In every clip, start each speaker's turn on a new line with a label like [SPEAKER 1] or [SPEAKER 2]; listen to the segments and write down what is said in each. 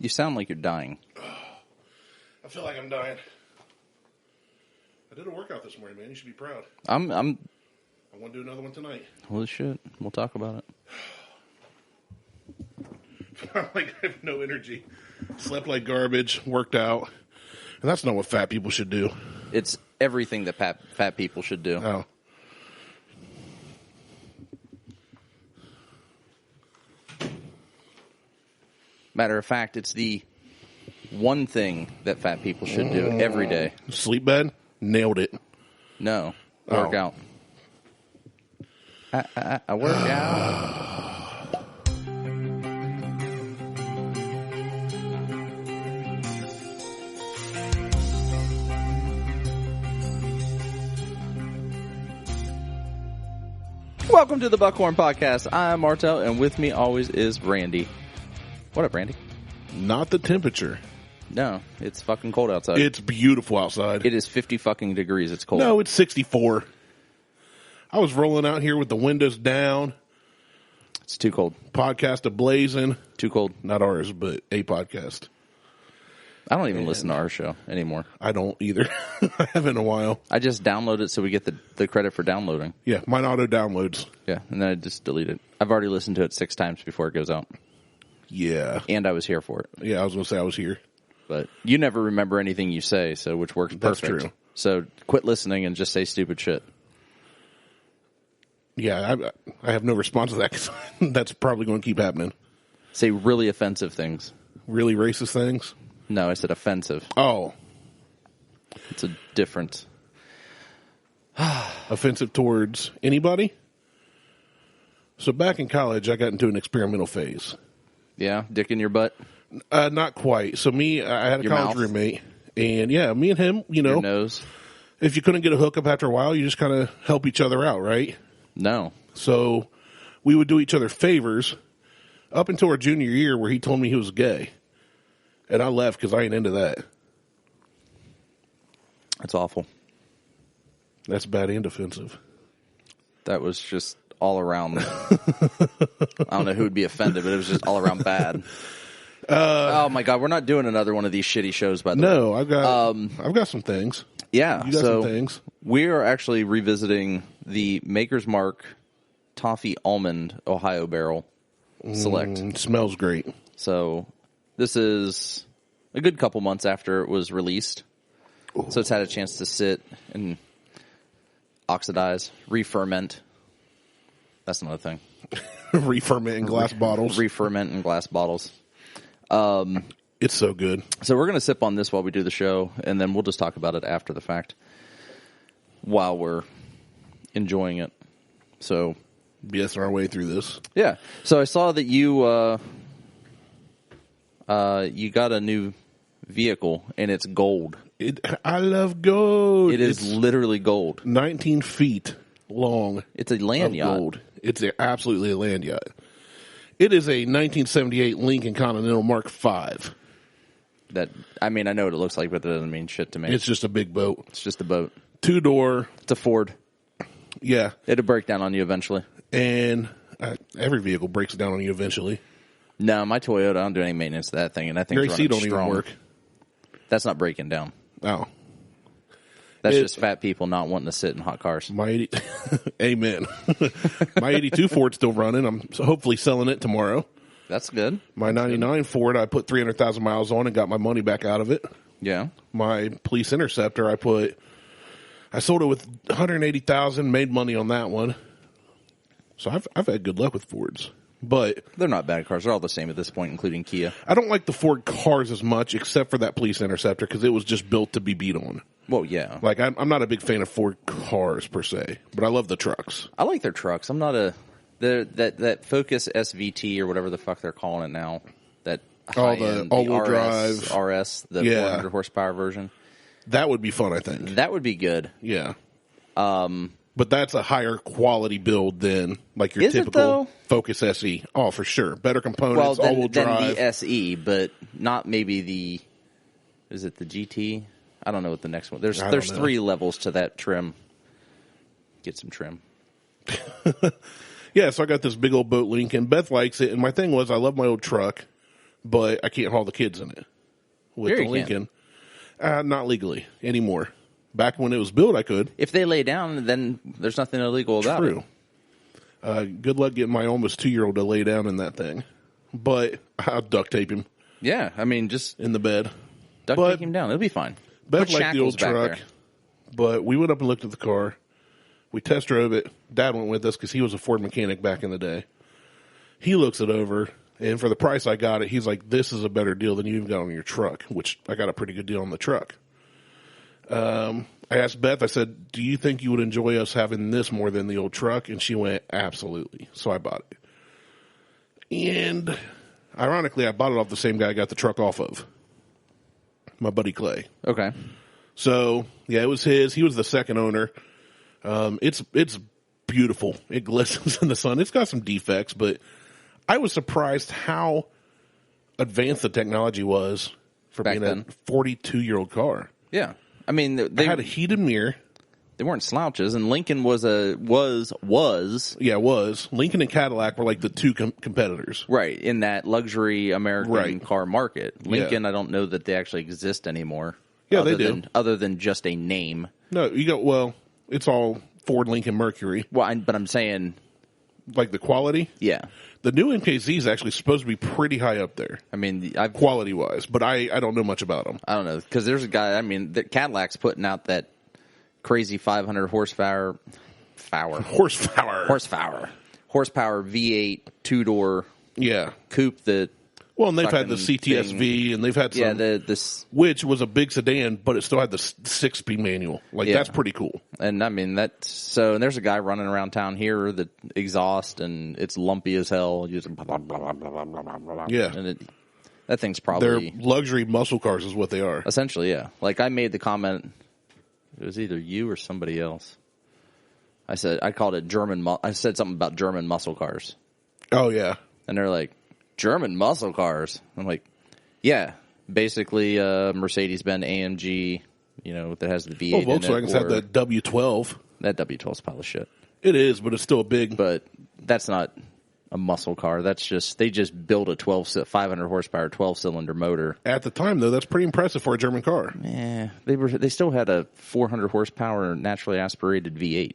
[SPEAKER 1] You sound like you're dying.
[SPEAKER 2] I feel like I'm dying. I did a workout this morning, man. You should be proud.
[SPEAKER 1] I
[SPEAKER 2] want to do another one tonight.
[SPEAKER 1] Holy shit. We'll talk about
[SPEAKER 2] it. I'm like, I have no energy. Slept like garbage, worked out. And that's not what fat people should do.
[SPEAKER 1] It's everything that fat people should do.
[SPEAKER 2] Oh.
[SPEAKER 1] Matter of fact, it's the one thing that fat people should do every day.
[SPEAKER 2] Sleep bed? Nailed it.
[SPEAKER 1] No. Work out. I work out. Welcome to the Buckhorn Podcast. I'm Martelle, and with me always is Randy. What up, Randy?
[SPEAKER 2] Not the temperature.
[SPEAKER 1] No, it's fucking cold outside.
[SPEAKER 2] It's beautiful outside.
[SPEAKER 1] It is 50 fucking degrees. It's cold.
[SPEAKER 2] No, it's 64. I was rolling out here with the windows down.
[SPEAKER 1] It's too cold.
[SPEAKER 2] Podcast ablazing.
[SPEAKER 1] Too cold.
[SPEAKER 2] Not ours, but a podcast.
[SPEAKER 1] I don't even listen to our show anymore.
[SPEAKER 2] I don't either. I haven't in a while.
[SPEAKER 1] I just download it so we get the credit for downloading.
[SPEAKER 2] Yeah, mine auto downloads.
[SPEAKER 1] Yeah, and then I just delete it. I've already listened to it 6 times before it goes out.
[SPEAKER 2] Yeah.
[SPEAKER 1] And I was here for it.
[SPEAKER 2] Yeah, I was going to say I was here.
[SPEAKER 1] But you never remember anything you say, so which works perfect.
[SPEAKER 2] That's true.
[SPEAKER 1] So quit listening and just say stupid shit.
[SPEAKER 2] Yeah, I have no response to that because that's probably going to keep happening.
[SPEAKER 1] Say really offensive things.
[SPEAKER 2] Really racist things?
[SPEAKER 1] No, I said offensive.
[SPEAKER 2] Oh.
[SPEAKER 1] It's a difference.
[SPEAKER 2] Offensive towards anybody? So back in college, I got into an experimental phase.
[SPEAKER 1] Yeah? Dick in your butt?
[SPEAKER 2] Not quite. So I had a college roommate, and yeah, me and him,
[SPEAKER 1] Your nose?
[SPEAKER 2] If you couldn't get a hookup after a while, you just kind of help each other out, right?
[SPEAKER 1] No.
[SPEAKER 2] So we would do each other favors up until our junior year where he told me he was gay. And I left because I ain't into that.
[SPEAKER 1] That's awful.
[SPEAKER 2] That's bad and offensive.
[SPEAKER 1] That was just all around. I don't know who would be offended, but it was just all around bad. Oh my God, we're not doing another one of these shitty shows, by the way.
[SPEAKER 2] No, I've got some things.
[SPEAKER 1] Yeah,
[SPEAKER 2] you got some things.
[SPEAKER 1] We are actually revisiting the Maker's Mark Toffee Almond Ohio Barrel Select.
[SPEAKER 2] Smells great.
[SPEAKER 1] So this is a good couple months after it was released. Ooh. So it's had a chance to sit and oxidize, re-ferment. That's another thing.
[SPEAKER 2] Re-ferment in glass bottles.
[SPEAKER 1] Re-ferment in glass bottles.
[SPEAKER 2] It's so good.
[SPEAKER 1] So we're going to sip on this while we do the show, and then we'll just talk about it after the fact while we're enjoying it. So,
[SPEAKER 2] BSing our way through this.
[SPEAKER 1] Yeah. So I saw that you got a new vehicle, and it's gold.
[SPEAKER 2] I love gold.
[SPEAKER 1] It is literally gold.
[SPEAKER 2] 19 feet long.
[SPEAKER 1] It's a land yacht.
[SPEAKER 2] Gold. It's absolutely a land yacht. It is a 1978 Lincoln Continental Mark V.
[SPEAKER 1] I know what it looks like, but that doesn't mean shit to me.
[SPEAKER 2] It's just a big boat.
[SPEAKER 1] It's just a boat.
[SPEAKER 2] 2-door.
[SPEAKER 1] It's a Ford.
[SPEAKER 2] Yeah.
[SPEAKER 1] It'll break down on you eventually.
[SPEAKER 2] And every vehicle breaks down on you eventually.
[SPEAKER 1] No, my Toyota, I don't do any maintenance to that thing, and that thing's running
[SPEAKER 2] strong. Your AC don't
[SPEAKER 1] even work.
[SPEAKER 2] That's
[SPEAKER 1] not breaking down.
[SPEAKER 2] Oh.
[SPEAKER 1] That's just fat people not wanting to sit in hot cars.
[SPEAKER 2] Amen. My 82 Ford's still running. I'm hopefully selling it tomorrow.
[SPEAKER 1] That's good.
[SPEAKER 2] My 99 Ford, I put 300,000 miles on and got my money back out of it.
[SPEAKER 1] Yeah.
[SPEAKER 2] My Police Interceptor, I sold it with 180,000, made money on that one. So I've had good luck with Fords. But
[SPEAKER 1] they're not bad cars. They're all the same at this point, including Kia.
[SPEAKER 2] I don't like the Ford cars as much, except for that Police Interceptor, because it was just built to be beat on.
[SPEAKER 1] Well, yeah.
[SPEAKER 2] Like, I'm not a big fan of Ford cars, per se, but I love the trucks.
[SPEAKER 1] I like their trucks. I'm not that Focus SVT or whatever the fuck they're calling it now. That
[SPEAKER 2] the all-wheel drive.
[SPEAKER 1] RS, the 400 horsepower version.
[SPEAKER 2] That would be fun, I think.
[SPEAKER 1] That would be good.
[SPEAKER 2] Yeah. But that's a higher quality build than like your typical Focus SE. Oh, for sure. Better components, all-wheel drive.
[SPEAKER 1] Than the SE, but not maybe is it the GT? I don't know what the next one. There's 3 levels to that trim. Get some trim.
[SPEAKER 2] Yeah, so I got this big old boat Lincoln. Beth likes it, and my thing was I love my old truck, but I can't haul the kids in it with
[SPEAKER 1] Sure
[SPEAKER 2] the
[SPEAKER 1] you
[SPEAKER 2] Lincoln. Not legally anymore. Back when it was built, I could.
[SPEAKER 1] If they lay down, then there's nothing illegal about
[SPEAKER 2] True.
[SPEAKER 1] it.
[SPEAKER 2] Good luck getting my almost 2-year-old to lay down in that thing. But I'll duct tape him
[SPEAKER 1] Yeah, I mean, just
[SPEAKER 2] in the bed.
[SPEAKER 1] duct tape him down. It'll be fine.
[SPEAKER 2] Beth
[SPEAKER 1] Put
[SPEAKER 2] liked the old
[SPEAKER 1] shackles back
[SPEAKER 2] truck,
[SPEAKER 1] there.
[SPEAKER 2] but we went up and looked at the car. We test drove it. Dad went with us because he was a Ford mechanic back in the day. He looks it over, and for the price I got it, he's like, this is a better deal than you even got on your truck, which I got a pretty good deal on the truck. I asked Beth, I said, do you think you would enjoy us having this more than the old truck? And she went, absolutely. So I bought it. And ironically, I bought it off the same guy I got the truck off of, my buddy Clay.
[SPEAKER 1] Okay.
[SPEAKER 2] So, yeah, it was his. He was the second owner. It's beautiful. It glistens in the sun. It's got some defects, but I was surprised how advanced the technology was for
[SPEAKER 1] Back
[SPEAKER 2] being
[SPEAKER 1] then.
[SPEAKER 2] a 42-year-old car.
[SPEAKER 1] Yeah. I mean,
[SPEAKER 2] They had a heated mirror.
[SPEAKER 1] they weren't slouches, and Lincoln was
[SPEAKER 2] Yeah, it was. Lincoln and Cadillac were like the two competitors.
[SPEAKER 1] right in that luxury American
[SPEAKER 2] Right.
[SPEAKER 1] car market. Lincoln, I don't know that they actually exist anymore.
[SPEAKER 2] Yeah, they do.
[SPEAKER 1] Other than just a name.
[SPEAKER 2] No, it's all Ford, Lincoln, Mercury.
[SPEAKER 1] Well, but I'm saying,
[SPEAKER 2] Like the quality.
[SPEAKER 1] yeah.
[SPEAKER 2] The new MKZ is actually supposed to be pretty high up there,
[SPEAKER 1] I mean,
[SPEAKER 2] quality-wise, but I don't know much about them.
[SPEAKER 1] I don't know, because there's a guy. I mean, the Cadillac's putting out that crazy 500 horsepower V8 2-door
[SPEAKER 2] Yeah.
[SPEAKER 1] coupe that.
[SPEAKER 2] Well, and they've had the
[SPEAKER 1] fucking
[SPEAKER 2] CTSV, and they've had some, which was a big sedan, but it still had the 6-speed manual. Like,
[SPEAKER 1] Yeah.
[SPEAKER 2] that's pretty cool.
[SPEAKER 1] And I mean, and there's a guy running around town here that exhaust, and it's lumpy as hell. Using blah, blah, blah, blah, blah, blah, blah, blah.
[SPEAKER 2] Yeah.
[SPEAKER 1] And that thing's
[SPEAKER 2] They're
[SPEAKER 1] probably
[SPEAKER 2] luxury muscle cars is what they are.
[SPEAKER 1] essentially, yeah. Like I made the comment, it was either you or somebody else. I said, I called it I said something about German muscle cars.
[SPEAKER 2] Oh, yeah.
[SPEAKER 1] And they're like, German muscle cars? I'm like, yeah. Basically, Mercedes-Benz AMG, that has the V8
[SPEAKER 2] Well,
[SPEAKER 1] in it.
[SPEAKER 2] Volkswagens have the W12.
[SPEAKER 1] That W12's a pile of shit.
[SPEAKER 2] It is, but it's still a big.
[SPEAKER 1] But that's not a muscle car. That's just, they just built a 500 horsepower, 12-cylinder motor.
[SPEAKER 2] At the time, though, that's pretty impressive for a German car.
[SPEAKER 1] Yeah, they still had a 400 horsepower naturally aspirated V8.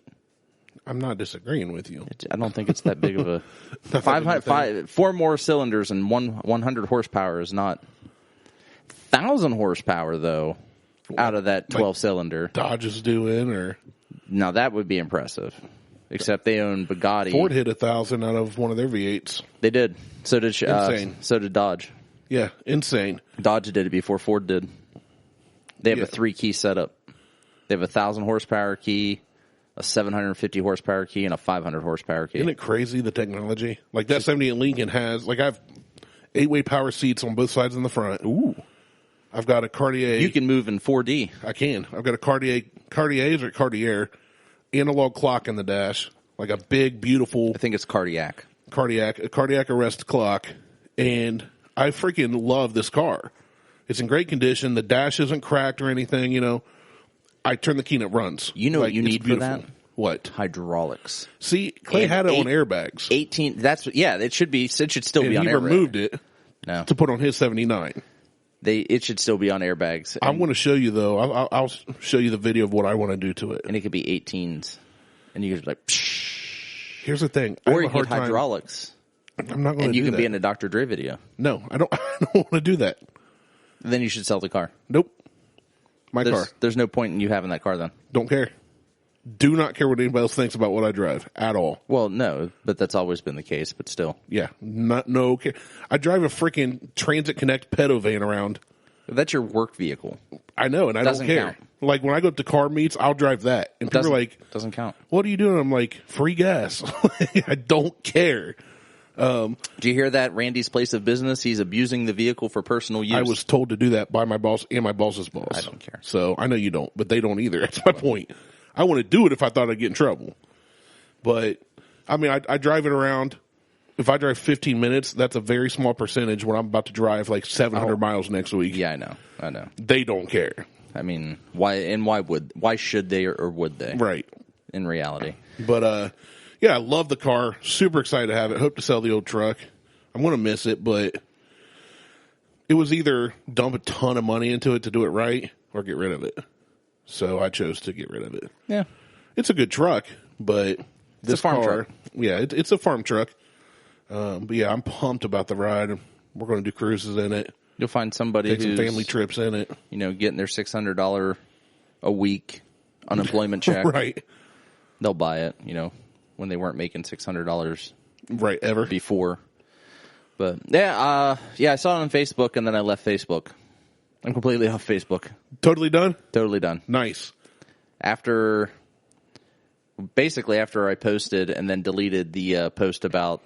[SPEAKER 2] I'm not disagreeing with you.
[SPEAKER 1] I don't think it's that big of a 4 more cylinders and 100 horsepower is not 1,000 horsepower though. Out of that 12-cylinder,
[SPEAKER 2] Dodge is doing, or
[SPEAKER 1] now that would be impressive. Except they own Bugatti.
[SPEAKER 2] Ford hit 1,000 out of one of their V8s.
[SPEAKER 1] They did. So did
[SPEAKER 2] Insane.
[SPEAKER 1] So did Dodge.
[SPEAKER 2] Yeah, insane.
[SPEAKER 1] Dodge did it before Ford did. They have a 3-key setup. They have a 1,000 horsepower key, a 750 horsepower key, and a 500 horsepower key.
[SPEAKER 2] Isn't it crazy, the technology? Like that 78 Lincoln has, I have 8-way power seats on both sides in the front.
[SPEAKER 1] Ooh.
[SPEAKER 2] I've got a Cartier.
[SPEAKER 1] You can move in 4D.
[SPEAKER 2] I can. I've got a Cartier analog clock in the dash. Like a big, beautiful.
[SPEAKER 1] I think it's
[SPEAKER 2] a cardiac arrest clock. And I freaking love this car. It's in great condition. The dash isn't cracked or anything, I turn the key and it runs.
[SPEAKER 1] You know what you need for that?
[SPEAKER 2] What?
[SPEAKER 1] Hydraulics.
[SPEAKER 2] See, Clay had it on airbags.
[SPEAKER 1] 18. It should be. It should still
[SPEAKER 2] And
[SPEAKER 1] be on
[SPEAKER 2] he
[SPEAKER 1] airbags.
[SPEAKER 2] removed it
[SPEAKER 1] No,
[SPEAKER 2] to put on his 79.
[SPEAKER 1] it should still be on airbags.
[SPEAKER 2] I want to show you, though. I'll show you the video of what I want to do to it.
[SPEAKER 1] And it could be 18s, and you could be like, psh.
[SPEAKER 2] Here's the thing.
[SPEAKER 1] Or you get hydraulics,
[SPEAKER 2] I'm not going to do that.
[SPEAKER 1] and you can be in a Dr. Dre video.
[SPEAKER 2] No, I don't want to do that.
[SPEAKER 1] Then you should sell the car.
[SPEAKER 2] Nope. My car.
[SPEAKER 1] There's no point in you having that car then.
[SPEAKER 2] Don't care. Do not care what anybody else thinks about what I drive at all.
[SPEAKER 1] Well, no, but that's always been the case, but still.
[SPEAKER 2] Yeah. No care. I drive a freaking Transit Connect pedo van around.
[SPEAKER 1] That's your work vehicle.
[SPEAKER 2] I know, and I don't care.
[SPEAKER 1] Count.
[SPEAKER 2] Like when I go up to car meets, I'll drive that. And people are like,
[SPEAKER 1] doesn't count.
[SPEAKER 2] What are you doing? I'm like, free gas. I don't care.
[SPEAKER 1] Do you hear that? Randy's place of business, he's abusing the vehicle for personal use.
[SPEAKER 2] I was told to do that by my boss and my boss's boss.
[SPEAKER 1] I don't care.
[SPEAKER 2] So I know you don't, but they don't either. That's my point. I want to do it if I thought I'd get in trouble. But, I mean, I drive it around. If I drive 15 minutes, that's a very small percentage when I'm about to drive like 700 miles next week.
[SPEAKER 1] Yeah, I know.
[SPEAKER 2] They don't care.
[SPEAKER 1] I mean, why should they or would they?
[SPEAKER 2] Right.
[SPEAKER 1] In reality.
[SPEAKER 2] But, yeah, I love the car. Super excited to have it. Hope to sell the old truck. I'm going to miss it, but it was either dump a ton of money into it to do it right or get rid of it. So I chose to get rid of it.
[SPEAKER 1] Yeah.
[SPEAKER 2] It's a good truck, but
[SPEAKER 1] It's a farm truck.
[SPEAKER 2] Yeah, it's a farm truck. But yeah, I'm pumped about the ride. We're going to do cruises in it.
[SPEAKER 1] You'll find somebody
[SPEAKER 2] Take
[SPEAKER 1] who's
[SPEAKER 2] some family trips in it.
[SPEAKER 1] Getting their $600 a week unemployment check.
[SPEAKER 2] Right.
[SPEAKER 1] They'll buy it, when they weren't making $600
[SPEAKER 2] Right, ever.
[SPEAKER 1] before. But yeah, I saw it on Facebook and then I left Facebook. I'm completely off Facebook.
[SPEAKER 2] Totally done?
[SPEAKER 1] Totally done.
[SPEAKER 2] Nice.
[SPEAKER 1] After I posted and then deleted the post about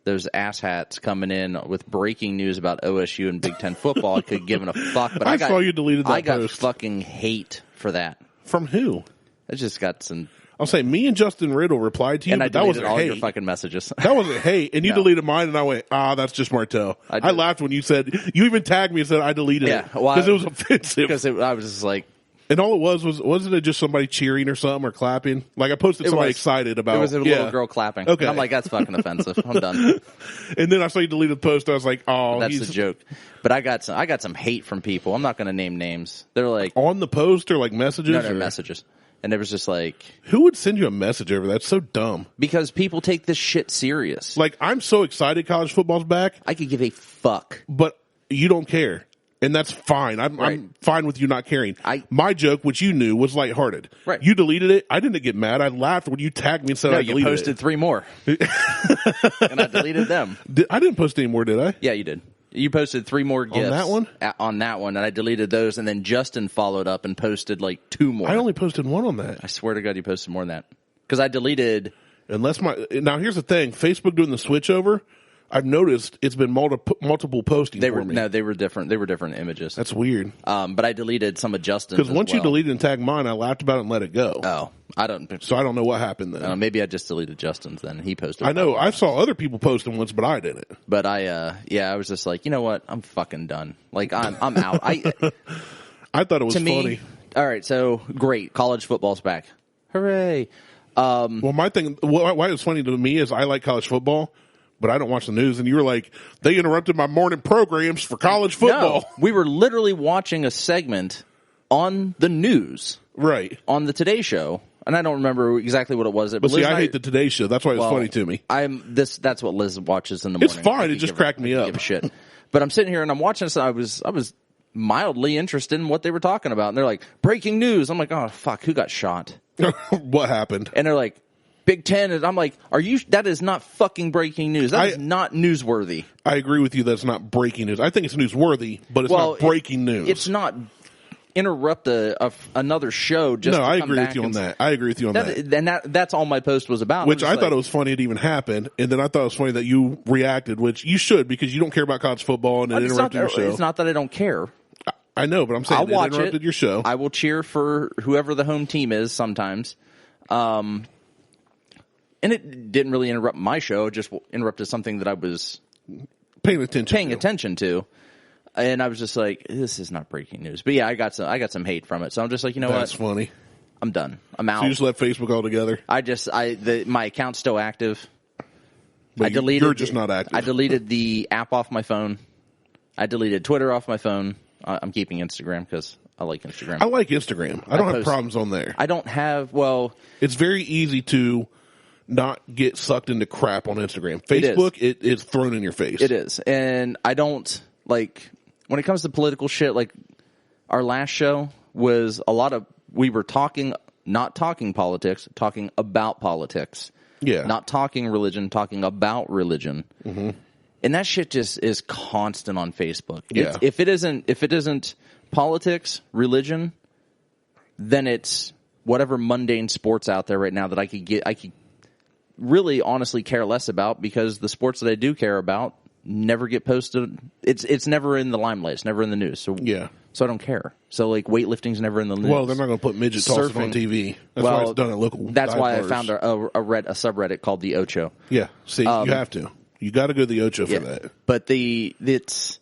[SPEAKER 1] those asshats coming in with breaking news about OSU and Big Ten football, I could have given a fuck. But I
[SPEAKER 2] saw you deleted that
[SPEAKER 1] I got
[SPEAKER 2] post.
[SPEAKER 1] fucking hate for that.
[SPEAKER 2] From who?
[SPEAKER 1] I just got some.
[SPEAKER 2] I'll say me and Justin Riddle replied to you,
[SPEAKER 1] And I
[SPEAKER 2] but that
[SPEAKER 1] deleted
[SPEAKER 2] wasn't
[SPEAKER 1] all
[SPEAKER 2] hate.
[SPEAKER 1] your fucking messages.
[SPEAKER 2] That wasn't hate. And you
[SPEAKER 1] No.
[SPEAKER 2] deleted mine, and I went, that's just Martelle.
[SPEAKER 1] I
[SPEAKER 2] I
[SPEAKER 1] did.
[SPEAKER 2] laughed when you said, you even tagged me and said I deleted
[SPEAKER 1] Yeah,
[SPEAKER 2] it.
[SPEAKER 1] well,
[SPEAKER 2] Because it was offensive.
[SPEAKER 1] Because I was just like,
[SPEAKER 2] And all it wasn't it just somebody cheering or something or clapping? Like I posted somebody excited about
[SPEAKER 1] it was a little girl clapping.
[SPEAKER 2] Okay.
[SPEAKER 1] And I'm like, that's fucking offensive. I'm done.
[SPEAKER 2] And then I saw you deleted the post. I was like,
[SPEAKER 1] That's the joke. But I got some hate from people. I'm not going to name names. They're like,
[SPEAKER 2] on the post or like messages?
[SPEAKER 1] no, messages. And it was just like,
[SPEAKER 2] Who would send you a message over that? That's so dumb.
[SPEAKER 1] because people take this shit serious.
[SPEAKER 2] Like I'm so excited college football's back,
[SPEAKER 1] I could give a fuck.
[SPEAKER 2] but you don't care. And that's fine. I'm
[SPEAKER 1] Right.
[SPEAKER 2] fine with you not caring.
[SPEAKER 1] My
[SPEAKER 2] joke, which you knew, was lighthearted.
[SPEAKER 1] Right.
[SPEAKER 2] You deleted it. I didn't get mad. I laughed when you tagged me and said
[SPEAKER 1] No,
[SPEAKER 2] I
[SPEAKER 1] you
[SPEAKER 2] deleted
[SPEAKER 1] posted
[SPEAKER 2] it.
[SPEAKER 1] 3 more. And I deleted them.
[SPEAKER 2] I didn't post any more, did I?
[SPEAKER 1] Yeah, you did. You posted 3 more gifts.
[SPEAKER 2] that one?
[SPEAKER 1] On that one, and I deleted those, and then Justin followed up and posted like 2 more.
[SPEAKER 2] I only posted one on that.
[SPEAKER 1] I swear to God, you posted more than that. Because I deleted...
[SPEAKER 2] Now here's the thing. Facebook doing the switch over, I've noticed it's been multiple postings for me.
[SPEAKER 1] No, they were different. They were different images.
[SPEAKER 2] That's weird.
[SPEAKER 1] But I deleted some of Justin's
[SPEAKER 2] Because once you
[SPEAKER 1] well.
[SPEAKER 2] deleted and tagged mine, I laughed about it and let it go.
[SPEAKER 1] Oh, I don't...
[SPEAKER 2] So I don't know what happened then.
[SPEAKER 1] maybe I just deleted Justin's then. He posted...
[SPEAKER 2] I know. I saw other people posting once, but I didn't.
[SPEAKER 1] But I was just like, you know what? I'm fucking done. Like, I'm out.
[SPEAKER 2] I thought it was
[SPEAKER 1] To me,
[SPEAKER 2] funny.
[SPEAKER 1] all right, so great. College football's back. Hooray.
[SPEAKER 2] Well, my thing, why it's funny to me is I like college football, but I don't watch the news. And you were like, they interrupted my morning programs for college football.
[SPEAKER 1] No, we were literally watching a segment on the news,
[SPEAKER 2] Right.
[SPEAKER 1] on the Today Show, and I don't remember exactly what it was.
[SPEAKER 2] But see, I hate the Today Show. That's why it's funny to me.
[SPEAKER 1] That's what Liz watches in the morning.
[SPEAKER 2] It's fine.
[SPEAKER 1] I
[SPEAKER 2] It
[SPEAKER 1] could
[SPEAKER 2] just
[SPEAKER 1] give
[SPEAKER 2] cracked me
[SPEAKER 1] I could
[SPEAKER 2] up.
[SPEAKER 1] give a shit. But I'm sitting here and I'm watching this, and I was mildly interested in what they were talking about. And they're like, breaking news. I'm like, oh, fuck, who got shot?
[SPEAKER 2] What happened?
[SPEAKER 1] And they're like, Big Ten. And I'm like, that is not fucking breaking news. That is not newsworthy.
[SPEAKER 2] I agree with you that it's not breaking news. I think it's newsworthy, but it's not breaking news.
[SPEAKER 1] It's not interrupt another show just
[SPEAKER 2] No,
[SPEAKER 1] to
[SPEAKER 2] I
[SPEAKER 1] come
[SPEAKER 2] agree
[SPEAKER 1] back
[SPEAKER 2] with you on
[SPEAKER 1] and
[SPEAKER 2] that. I agree with you on that.
[SPEAKER 1] And that's all my post was about.
[SPEAKER 2] Which I thought it was funny it even happened, and then I thought it was funny that you reacted, which you should because you don't care about college football and it interrupted your show.
[SPEAKER 1] It's not that I don't care.
[SPEAKER 2] I know, but I'm saying
[SPEAKER 1] I'll watch
[SPEAKER 2] it interrupted your show.
[SPEAKER 1] I will cheer for whoever the home team is sometimes. And it didn't really interrupt my show. It just interrupted something that I was
[SPEAKER 2] paying attention
[SPEAKER 1] to. And I was just like, this is not breaking news. But yeah, I got some hate from it. So I'm just like, you know
[SPEAKER 2] That's
[SPEAKER 1] what?
[SPEAKER 2] funny.
[SPEAKER 1] I'm done. I'm out.
[SPEAKER 2] So you just left Facebook altogether?
[SPEAKER 1] My account's still active.
[SPEAKER 2] But you're just not active.
[SPEAKER 1] I deleted the app off my phone. I deleted Twitter off my phone. I'm keeping Instagram because I like Instagram.
[SPEAKER 2] I like Instagram. I don't have problems on there.
[SPEAKER 1] I don't have,
[SPEAKER 2] it's very easy to not get sucked into crap on Instagram. Facebook, it is thrown in your face.
[SPEAKER 1] It is. And I don't, when it comes to political shit, our last show was we were not talking politics, talking about politics.
[SPEAKER 2] Yeah.
[SPEAKER 1] Not talking religion, talking about religion. Mm-hmm. And that shit just is constant on Facebook.
[SPEAKER 2] Yeah.
[SPEAKER 1] If it isn't politics, religion, then it's whatever mundane sports out there right now that I could really honestly care less about, because the sports that I do care about never get posted. It's never in the limelight. It's never in the news. So
[SPEAKER 2] yeah.
[SPEAKER 1] So I don't care. So weightlifting's never in the news.
[SPEAKER 2] Well, they're not going to put midget tossing on TV. That's why it's done at local.
[SPEAKER 1] That's why I found a subreddit called the Ocho.
[SPEAKER 2] Yeah. See, you have to. You got to go to the Ocho for that.
[SPEAKER 1] But it's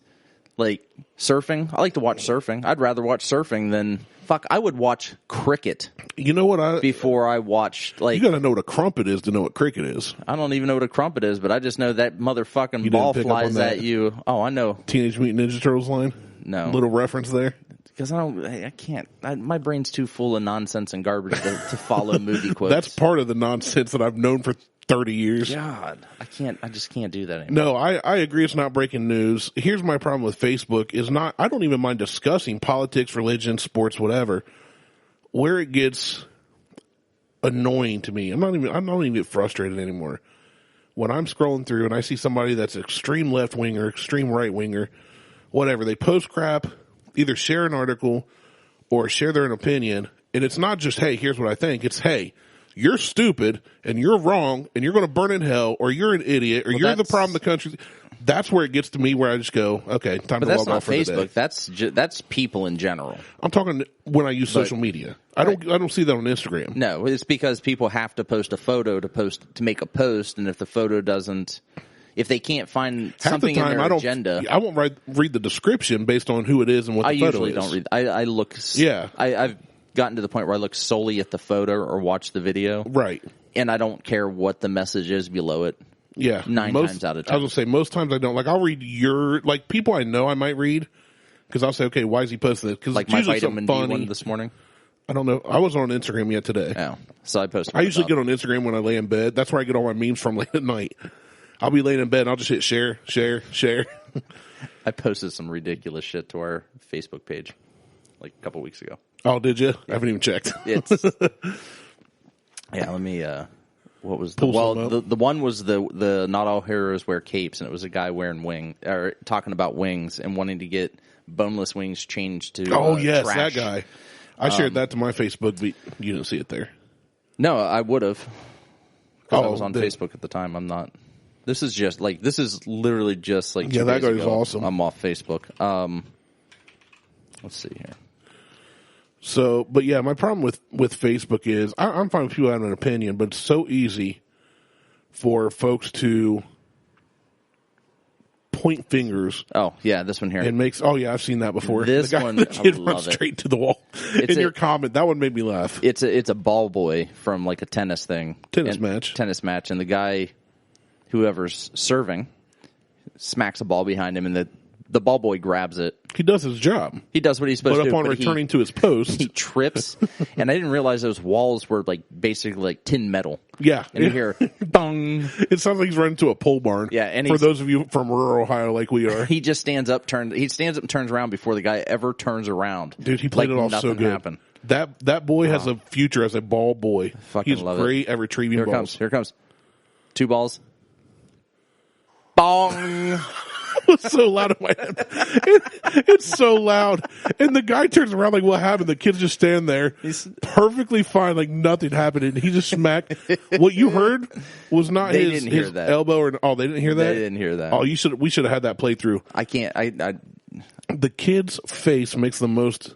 [SPEAKER 1] Like surfing, I like to watch surfing. I'd rather watch surfing than I would watch cricket.
[SPEAKER 2] You know what?
[SPEAKER 1] Before I watched, like,
[SPEAKER 2] you got to know what a crumpet is to know what cricket is.
[SPEAKER 1] I don't even know what a crumpet is, but I just know that motherfucking ball flies at you. Oh, I know.
[SPEAKER 2] Teenage Mutant Ninja Turtles line.
[SPEAKER 1] No
[SPEAKER 2] little reference there.
[SPEAKER 1] Because I can't. My brain's too full of nonsense and garbage to follow movie quotes.
[SPEAKER 2] That's part of the nonsense that I've known for 30 years.
[SPEAKER 1] God, I just can't do that anymore.
[SPEAKER 2] No, I agree it's not breaking news. Here's my problem with Facebook is I don't even mind discussing politics, religion, sports, whatever. Where it gets annoying to me, I'm not even get frustrated anymore. When I'm scrolling through and I see somebody that's extreme left winger, extreme right winger, whatever, they post crap, either share an article or share their opinion, and it's not just, hey, here's what I think. It's, hey, you're stupid and you're wrong and you're going to burn in hell, or you're an idiot, or you're the problem of the country. That's where it gets to me, where I just go, okay, time to log off for the day.
[SPEAKER 1] But that's not Facebook. That's people in general.
[SPEAKER 2] I'm talking when I use social media. I don't see that on Instagram.
[SPEAKER 1] No, it's because people have to post a photo to make a post, and if the photo doesn't, if they can't find something in their agenda,
[SPEAKER 2] I won't read the description based on who it is and what the photo is.
[SPEAKER 1] I usually don't read. I look. Yeah, I've gotten to the point where I look solely at the photo or watch the video.
[SPEAKER 2] Right.
[SPEAKER 1] And I don't care what the message is below it.
[SPEAKER 2] Yeah.
[SPEAKER 1] 9 times out of 10.
[SPEAKER 2] I was going to say, most times I don't. Like, I'll read people I know I might read, because I'll say, okay, why is he posting this? Because
[SPEAKER 1] like
[SPEAKER 2] it's
[SPEAKER 1] my
[SPEAKER 2] usually
[SPEAKER 1] vitamin
[SPEAKER 2] something
[SPEAKER 1] D
[SPEAKER 2] funny.
[SPEAKER 1] one this morning.
[SPEAKER 2] I don't know. I wasn't on Instagram yet today.
[SPEAKER 1] Oh. So I posted.
[SPEAKER 2] I usually get on Instagram when I lay in bed. That's where I get all my memes from late at night. I'll be laying in bed and I'll just hit share.
[SPEAKER 1] I posted some ridiculous shit to our Facebook page like a couple weeks ago.
[SPEAKER 2] Oh, did you? I haven't even checked.
[SPEAKER 1] Yeah, let me, what was the one was the not all heroes wear capes, and it was a guy wearing talking about wings and wanting to get boneless wings changed to
[SPEAKER 2] yes,
[SPEAKER 1] trash.
[SPEAKER 2] That guy. I shared that to my Facebook, but you didn't see it there.
[SPEAKER 1] No, I would have. Because I was on Facebook at the time. I'm not. This is literally just like 2
[SPEAKER 2] that
[SPEAKER 1] days
[SPEAKER 2] guy's
[SPEAKER 1] ago.
[SPEAKER 2] awesome.
[SPEAKER 1] I'm off Facebook. Let's see here.
[SPEAKER 2] So, but yeah, my problem with Facebook is I'm fine with people having an opinion, but it's so easy for folks to point fingers.
[SPEAKER 1] Oh yeah, this one here.
[SPEAKER 2] And makes. Oh yeah, I've seen that before.
[SPEAKER 1] This
[SPEAKER 2] the guy,
[SPEAKER 1] one,
[SPEAKER 2] the kid
[SPEAKER 1] I
[SPEAKER 2] runs
[SPEAKER 1] love
[SPEAKER 2] straight to the wall. In your comment, that one made me laugh.
[SPEAKER 1] It's a ball boy from like a tennis match, and the guy, whoever's serving, smacks a ball behind him, and the ball boy grabs it.
[SPEAKER 2] He does his job.
[SPEAKER 1] He does what he's supposed to do.
[SPEAKER 2] But upon returning to his post,
[SPEAKER 1] he trips, and I didn't realize those walls were like basically like tin metal.
[SPEAKER 2] Yeah,
[SPEAKER 1] and you hear bong.
[SPEAKER 2] It sounds like he's running to a pole barn.
[SPEAKER 1] Yeah, and
[SPEAKER 2] for those of you from rural Ohio, like we are,
[SPEAKER 1] he just stands up and turns around before the guy ever turns around.
[SPEAKER 2] Dude, he played it off so good. Happened. That boy has a future as a ball boy. He's great at retrieving balls.
[SPEAKER 1] Here comes 2 balls. Bong.
[SPEAKER 2] It was so loud in my head. It's so loud. And the guy turns around like, what happened? The kid's just standing there. He's perfectly fine, like nothing happened. And he just smacked. What you heard was not his elbow or they didn't hear that?
[SPEAKER 1] They didn't hear that.
[SPEAKER 2] Oh, we should have had that playthrough.
[SPEAKER 1] I can't.
[SPEAKER 2] The kid's face makes the most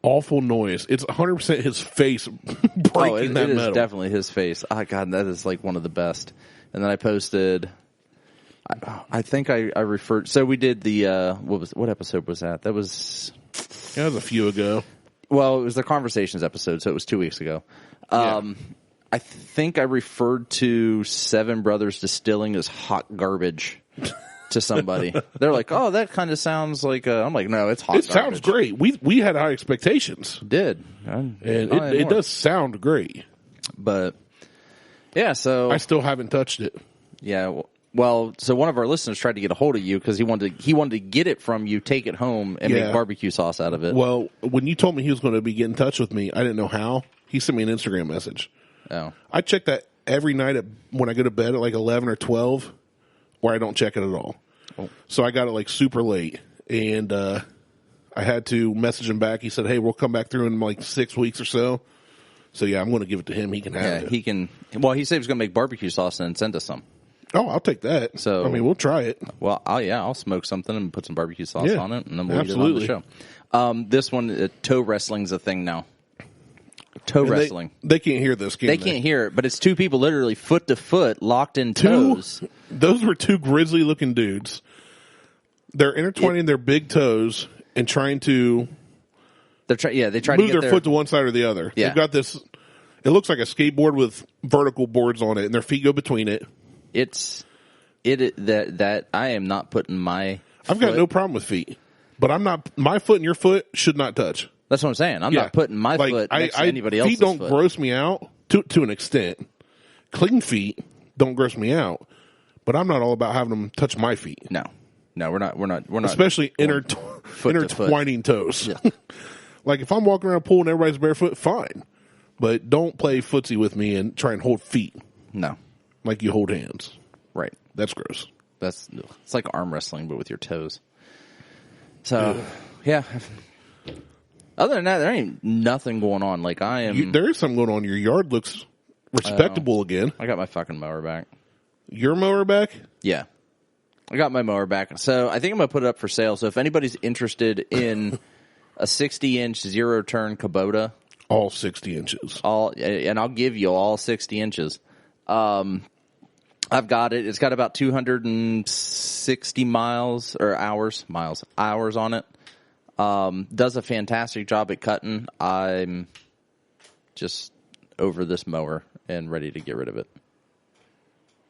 [SPEAKER 2] awful noise. It's 100% his face breaking that metal.
[SPEAKER 1] It is definitely his face. Oh God, that is like one of the best. And then I posted. I think I referred. So we did the what episode was that? That was
[SPEAKER 2] a few ago.
[SPEAKER 1] Well, it was the Conversations episode, so it was 2 weeks ago. I think I referred to Seven Brothers Distilling as hot garbage to somebody. They're like, "Oh, that kind of sounds like." I'm like, "No, it's hot." It
[SPEAKER 2] sounds great. We had high expectations.
[SPEAKER 1] Did
[SPEAKER 2] and it does sound great,
[SPEAKER 1] but yeah. So
[SPEAKER 2] I still haven't touched it.
[SPEAKER 1] Yeah. Well, so one of our listeners tried to get a hold of you because he wanted to get it from you, take it home, and make barbecue sauce out of it.
[SPEAKER 2] Well, when you told me he was going to be getting in touch with me, I didn't know how. He sent me an Instagram message.
[SPEAKER 1] Oh.
[SPEAKER 2] I check that every night when I go to bed at like 11 or 12, or I don't check it at all. Oh. So I got it like super late, and I had to message him back. He said, "Hey, we'll come back through in like 6 weeks or so." So yeah, I'm going to give it to him. He can have it.
[SPEAKER 1] He can. Well, he said he was going to make barbecue sauce and send us some.
[SPEAKER 2] Oh, I'll take that. So, I mean, we'll try it.
[SPEAKER 1] Well, I'll smoke something and put some barbecue sauce on it, and then we'll eat it on the show. This one, toe wrestling's a thing now. Toe wrestling.
[SPEAKER 2] They can't hear this,
[SPEAKER 1] They can't hear it, but it's 2 people literally foot to foot locked in toes.
[SPEAKER 2] Those were 2 grizzly-looking dudes. they're intertwining their big toes and trying to
[SPEAKER 1] they try
[SPEAKER 2] move
[SPEAKER 1] to get
[SPEAKER 2] their foot to one side or the other.
[SPEAKER 1] Yeah.
[SPEAKER 2] They've got this. It looks like a skateboard with vertical boards on it, and their feet go between it.
[SPEAKER 1] That I am not putting my.
[SPEAKER 2] I've got no problem with feet, but I'm not. My foot and your foot should not touch.
[SPEAKER 1] That's what I'm saying. I'm not putting my foot next to anybody else's
[SPEAKER 2] feet don't
[SPEAKER 1] foot.
[SPEAKER 2] gross me out to an extent. Clean feet don't gross me out, but I'm not all about having them touch my feet.
[SPEAKER 1] No, we're not.
[SPEAKER 2] Especially intertwining toes. Yeah. Like if I'm walking around a pool and everybody's barefoot, fine, but don't play footsie with me and try and hold feet.
[SPEAKER 1] No,
[SPEAKER 2] like you hold hands.
[SPEAKER 1] Right.
[SPEAKER 2] That's gross.
[SPEAKER 1] It's like arm wrestling, but with your toes. So, yeah. Other than that, there ain't nothing going on. Like
[SPEAKER 2] there is something going on. Your yard looks respectable again.
[SPEAKER 1] I got my fucking mower back.
[SPEAKER 2] Your mower back?
[SPEAKER 1] Yeah. I got my mower back. So I think I'm going to put it up for sale. So if anybody's interested in a 60-inch zero-turn Kubota.
[SPEAKER 2] All 60 inches.
[SPEAKER 1] And I'll give you all 60 inches. I've got it. It's got about 260 miles on it. Does a fantastic job at cutting. I'm just over this mower and ready to get rid of it.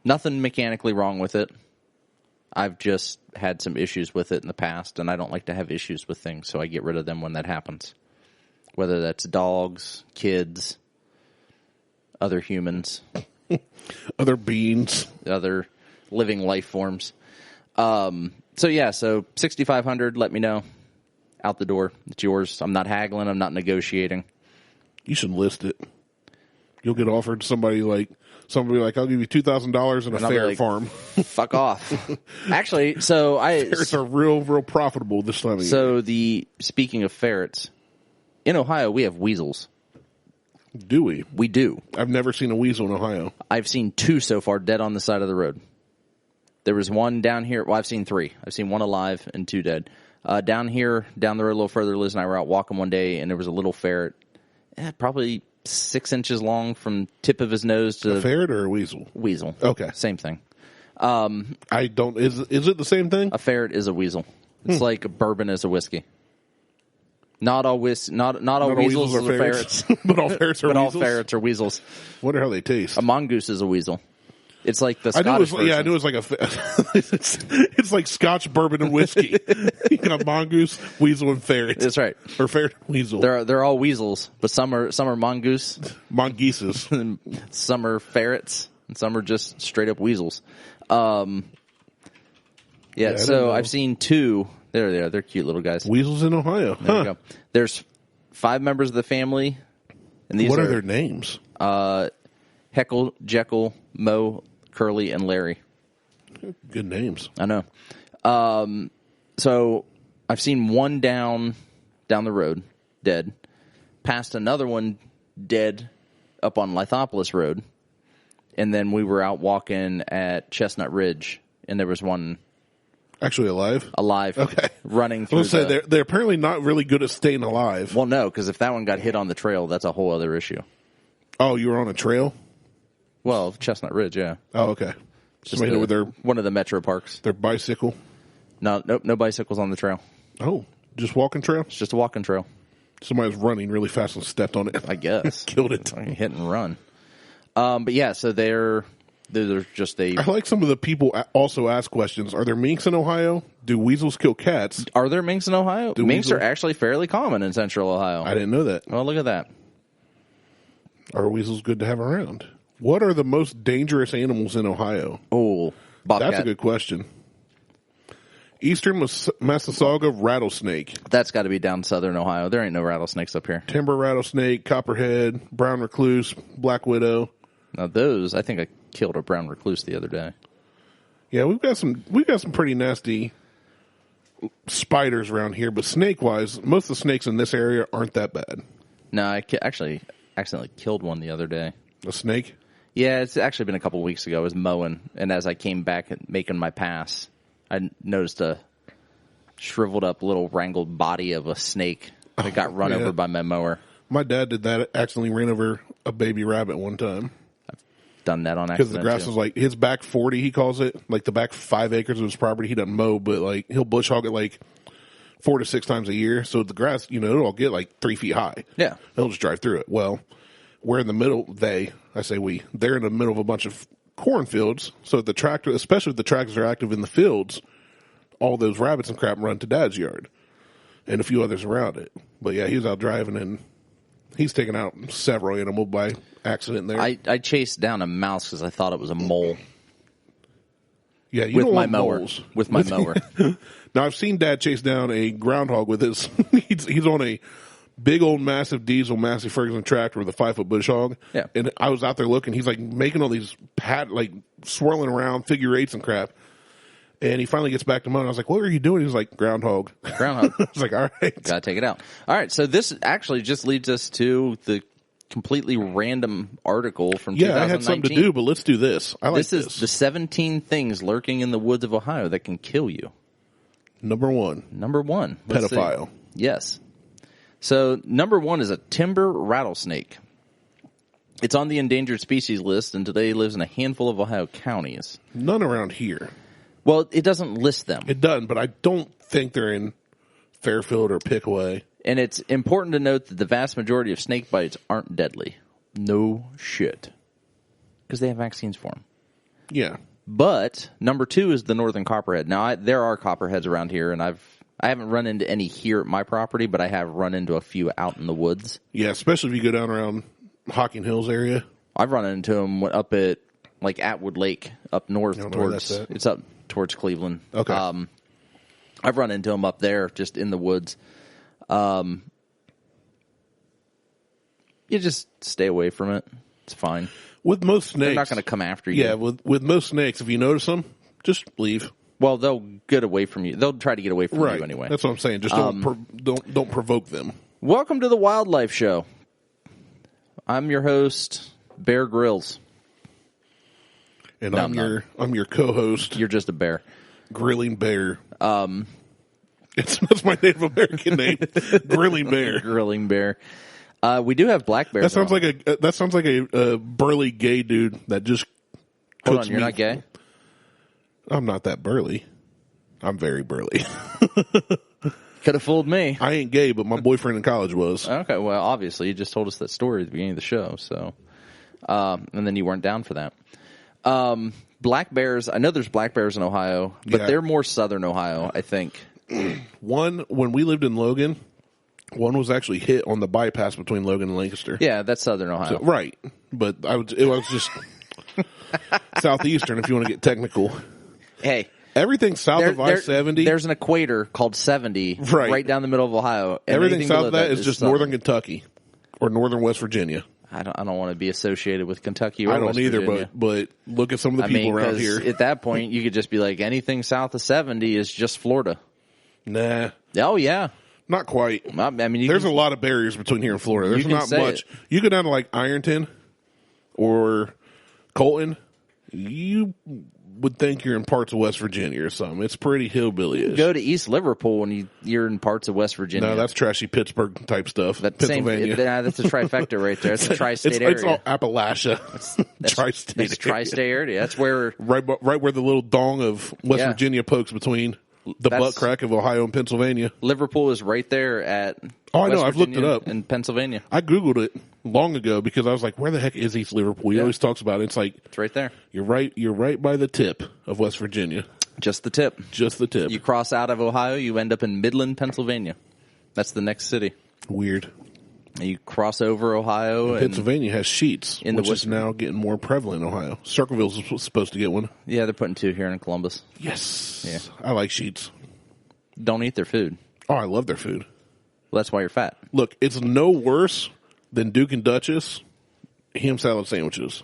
[SPEAKER 1] Nothing mechanically wrong with it. I've just had some issues with it in the past, and I don't like to have issues with things, so I get rid of them when that happens. Whether that's dogs, kids, other humans.
[SPEAKER 2] Other beings.
[SPEAKER 1] Other living life forms. So 6,500, let me know. Out the door. It's yours. I'm not haggling. I'm not negotiating.
[SPEAKER 2] You should list it. You'll get offered somebody like, I'll give you $2,000 in a ferret farm.
[SPEAKER 1] Fuck off. Actually,
[SPEAKER 2] ferrets are real profitable this time of year.
[SPEAKER 1] So speaking of ferrets, in Ohio, we have weasels.
[SPEAKER 2] Do we?
[SPEAKER 1] We do.
[SPEAKER 2] I've never seen a weasel in Ohio.
[SPEAKER 1] I've seen 2 so far dead on the side of the road. There was one down here. Well, I've seen 3. I've seen 1 alive and 2 dead. Down here, down the road a little further, Liz and I were out walking one day, and there was a little ferret, probably 6 inches long from tip of his nose to...
[SPEAKER 2] A ferret or a weasel?
[SPEAKER 1] Weasel.
[SPEAKER 2] Okay.
[SPEAKER 1] Same thing.
[SPEAKER 2] Is it the same thing?
[SPEAKER 1] A ferret is a weasel. It's like a bourbon is a whiskey. Not all weasels are ferrets.
[SPEAKER 2] But all ferrets are weasels?
[SPEAKER 1] All ferrets are weasels.
[SPEAKER 2] Wonder how they taste.
[SPEAKER 1] A mongoose is a weasel. It's like the Scottish version.
[SPEAKER 2] I knew it was like it's like Scotch bourbon and whiskey. You got mongoose, weasel, and ferret.
[SPEAKER 1] That's right.
[SPEAKER 2] Or ferret and weasel.
[SPEAKER 1] They're all weasels, but some are mongoose.
[SPEAKER 2] Mongooses.
[SPEAKER 1] And some are ferrets, and some are just straight up weasels. So I've seen 2. There they are. They're cute little guys.
[SPEAKER 2] Weasels in Ohio.
[SPEAKER 1] There you go. There's 5 members of the family. And these
[SPEAKER 2] what are their names?
[SPEAKER 1] Heckle, Jekyll, Mo, Curly, and Larry.
[SPEAKER 2] Good names.
[SPEAKER 1] I know. So I've seen 1 down the road, dead. Passed another one dead up on Lithopolis Road. And then we were out walking at Chestnut Ridge, and there was one...
[SPEAKER 2] Actually alive?
[SPEAKER 1] Alive.
[SPEAKER 2] Okay.
[SPEAKER 1] Running through
[SPEAKER 2] they're apparently not really good at staying alive.
[SPEAKER 1] Well, no, because if that one got hit on the trail, that's a whole other issue.
[SPEAKER 2] Oh, you were on a trail?
[SPEAKER 1] Well, Chestnut Ridge, yeah.
[SPEAKER 2] Oh, okay.
[SPEAKER 1] Just one of the metro parks.
[SPEAKER 2] Their bicycle?
[SPEAKER 1] No bicycles on the trail.
[SPEAKER 2] Oh, just walking trail?
[SPEAKER 1] It's just a walking trail.
[SPEAKER 2] Somebody was running really fast and stepped on it.
[SPEAKER 1] I guess.
[SPEAKER 2] Killed it.
[SPEAKER 1] Hit and run. But yeah, so they're just
[SPEAKER 2] I like some of the people also ask questions. Are there minks in Ohio? Do weasels kill cats?
[SPEAKER 1] Are there minks in Ohio? Minks are actually fairly common in central Ohio.
[SPEAKER 2] I didn't know that.
[SPEAKER 1] Well, look at that.
[SPEAKER 2] Are weasels good to have around? What are the most dangerous animals in Ohio?
[SPEAKER 1] Oh, bobcat.
[SPEAKER 2] That's a good question. Eastern Massasauga rattlesnake.
[SPEAKER 1] That's got to be down southern Ohio. There ain't no rattlesnakes up here.
[SPEAKER 2] Timber rattlesnake, copperhead, brown recluse, black widow.
[SPEAKER 1] Now those, I think I killed a brown recluse the other day.
[SPEAKER 2] Yeah, we've got some pretty nasty spiders around here, but snake-wise, most of the snakes in this area aren't that bad.
[SPEAKER 1] No, I actually accidentally killed one the other day.
[SPEAKER 2] A snake?
[SPEAKER 1] Yeah, it's actually been a couple of weeks ago. I was mowing, and as I came back and making my pass, I noticed a shriveled up little wrangled body of a snake that got run over by my mower.
[SPEAKER 2] My dad did that, accidentally ran over a baby rabbit one time.
[SPEAKER 1] done that on
[SPEAKER 2] Because
[SPEAKER 1] accident.
[SPEAKER 2] the grass is like, his back 40, he calls it, like the back 5 acres of his property, he doesn't mow, but like, he'll bush hog it like 4 to 6 times a year. So the grass, it'll get like 3 feet high.
[SPEAKER 1] Yeah.
[SPEAKER 2] He'll just drive through it. Well, we're in the middle, they're in the middle of a bunch of cornfields. So the tractor, especially if the tractors are active in the fields, all those rabbits and crap run to Dad's yard and a few others around it. But yeah, he was out driving and he's taken out several animals by accident there.
[SPEAKER 1] I chased down a mouse because I thought it was a mole.
[SPEAKER 2] Yeah, you
[SPEAKER 1] with
[SPEAKER 2] don't
[SPEAKER 1] my
[SPEAKER 2] want
[SPEAKER 1] mower.
[SPEAKER 2] moles.
[SPEAKER 1] With my mower.
[SPEAKER 2] Now, I've seen Dad chase down a groundhog with his, he's on a big old massive diesel Massey Ferguson tractor with a 5-foot bush hog.
[SPEAKER 1] Yeah.
[SPEAKER 2] And I was out there looking, he's like making all these swirling around figure eights and crap. And he finally gets back to mowing. I was like, what were you doing? He was like, groundhog.
[SPEAKER 1] Groundhog.
[SPEAKER 2] I was like, all right.
[SPEAKER 1] Gotta take it out. All right, so this actually just leads us to the completely random article from 2019.
[SPEAKER 2] Yeah, I had something to do, but let's do this. I like this.
[SPEAKER 1] This is the 17 things lurking in the woods of Ohio that can kill you.
[SPEAKER 2] Number one.
[SPEAKER 1] Let's
[SPEAKER 2] Pedophile.
[SPEAKER 1] see. Yes. So number 1 is a timber rattlesnake. It's on the endangered species list, and today lives in a handful of Ohio counties.
[SPEAKER 2] None around here.
[SPEAKER 1] Well, it doesn't list them.
[SPEAKER 2] It doesn't, but I don't think they're in Fairfield or Pickaway.
[SPEAKER 1] And it's important to note that the vast majority of snake bites aren't deadly. No shit. Because they have vaccines for them.
[SPEAKER 2] Yeah.
[SPEAKER 1] But number 2 is the northern copperhead. Now, there are copperheads around here, and I haven't run into any here at my property, but I have run into a few out in the woods.
[SPEAKER 2] Yeah, especially if you go down around Hocking Hills area.
[SPEAKER 1] I've run into them up at Atwood Lake up north
[SPEAKER 2] towards.
[SPEAKER 1] It's up towards Cleveland.
[SPEAKER 2] Okay.
[SPEAKER 1] I've run into them up there, just in the woods. You just stay away from it. It's fine.
[SPEAKER 2] With most snakes,
[SPEAKER 1] They're not going to come after you.
[SPEAKER 2] Yeah, with most snakes, if you notice them, just leave.
[SPEAKER 1] Well, they'll get away from you. They'll try to get away from you anyway.
[SPEAKER 2] That's what I'm saying. Just don't provoke them.
[SPEAKER 1] Welcome to the Wildlife Show. I'm your host, Bear Grylls.
[SPEAKER 2] And
[SPEAKER 1] No,
[SPEAKER 2] I'm your co-host.
[SPEAKER 1] You're just a bear.
[SPEAKER 2] Grilling Bear. That's my Native American name. Grilling Bear.
[SPEAKER 1] Grilling Bear. We do have black bears.
[SPEAKER 2] That sounds like a burly gay dude that just
[SPEAKER 1] Hold
[SPEAKER 2] cooks
[SPEAKER 1] on, you're
[SPEAKER 2] meat.
[SPEAKER 1] not gay?
[SPEAKER 2] I'm not that burly. I'm very burly.
[SPEAKER 1] Could have fooled me.
[SPEAKER 2] I ain't gay, but my boyfriend in college was.
[SPEAKER 1] Okay, well, obviously, you just told us that story at the beginning of the show, so, and then you weren't down for that. Black bears, I know there's black bears in Ohio, but they're more southern Ohio, I think.
[SPEAKER 2] One, when we lived in Logan, one was actually hit on the bypass between Logan and Lancaster.
[SPEAKER 1] Yeah, that's southern Ohio.
[SPEAKER 2] So, right, but it was just southeastern if you want to get technical.
[SPEAKER 1] Hey.
[SPEAKER 2] Everything south of I-70.
[SPEAKER 1] There's an equator called 70 right down the middle of Ohio. And
[SPEAKER 2] everything south of that is just
[SPEAKER 1] southern.
[SPEAKER 2] northern Kentucky or northern West Virginia.
[SPEAKER 1] I don't want to be associated with Kentucky or
[SPEAKER 2] I don't
[SPEAKER 1] West
[SPEAKER 2] either,
[SPEAKER 1] Virginia.
[SPEAKER 2] but look at some of the people around here.
[SPEAKER 1] At that point, you could just be like, anything south of 70 is just Florida.
[SPEAKER 2] Nah.
[SPEAKER 1] Oh, yeah.
[SPEAKER 2] Not quite.
[SPEAKER 1] I mean,
[SPEAKER 2] there's a lot of barriers between here and Florida. There's not much. You go down to like Ironton or Colton, you would think you're in parts of West Virginia or something. It's pretty hillbilly-ish.
[SPEAKER 1] Go to East Liverpool and you're in parts of West Virginia.
[SPEAKER 2] No, that's trashy Pittsburgh type stuff. Pennsylvania.
[SPEAKER 1] That's a trifecta right there. It's a tri-state area.
[SPEAKER 2] It's all Appalachia. Tri-state.
[SPEAKER 1] That's tri-state area. That's where
[SPEAKER 2] right where the little dong of West Virginia pokes between the butt crack of Ohio and Pennsylvania.
[SPEAKER 1] Liverpool is right there at
[SPEAKER 2] I know. I've looked it up.
[SPEAKER 1] In Pennsylvania.
[SPEAKER 2] I Googled it long ago because I was like, where the heck is East Liverpool? He always talks about it. It's like,
[SPEAKER 1] it's right there.
[SPEAKER 2] You're right by the tip of West Virginia.
[SPEAKER 1] Just the tip.
[SPEAKER 2] Just the tip.
[SPEAKER 1] You cross out of Ohio, you end up in Midland, Pennsylvania. That's the next city.
[SPEAKER 2] Weird.
[SPEAKER 1] You cross over Ohio. And
[SPEAKER 2] Pennsylvania has sheets, which is now getting more prevalent in Ohio. Circleville's supposed to get one.
[SPEAKER 1] Yeah, they're putting 2 here in Columbus.
[SPEAKER 2] Yes.
[SPEAKER 1] Yeah.
[SPEAKER 2] I like sheets.
[SPEAKER 1] Don't eat their food.
[SPEAKER 2] Oh, I love their food.
[SPEAKER 1] Well, that's why you're fat.
[SPEAKER 2] Look, it's no worse than Duke and Duchess ham salad sandwiches.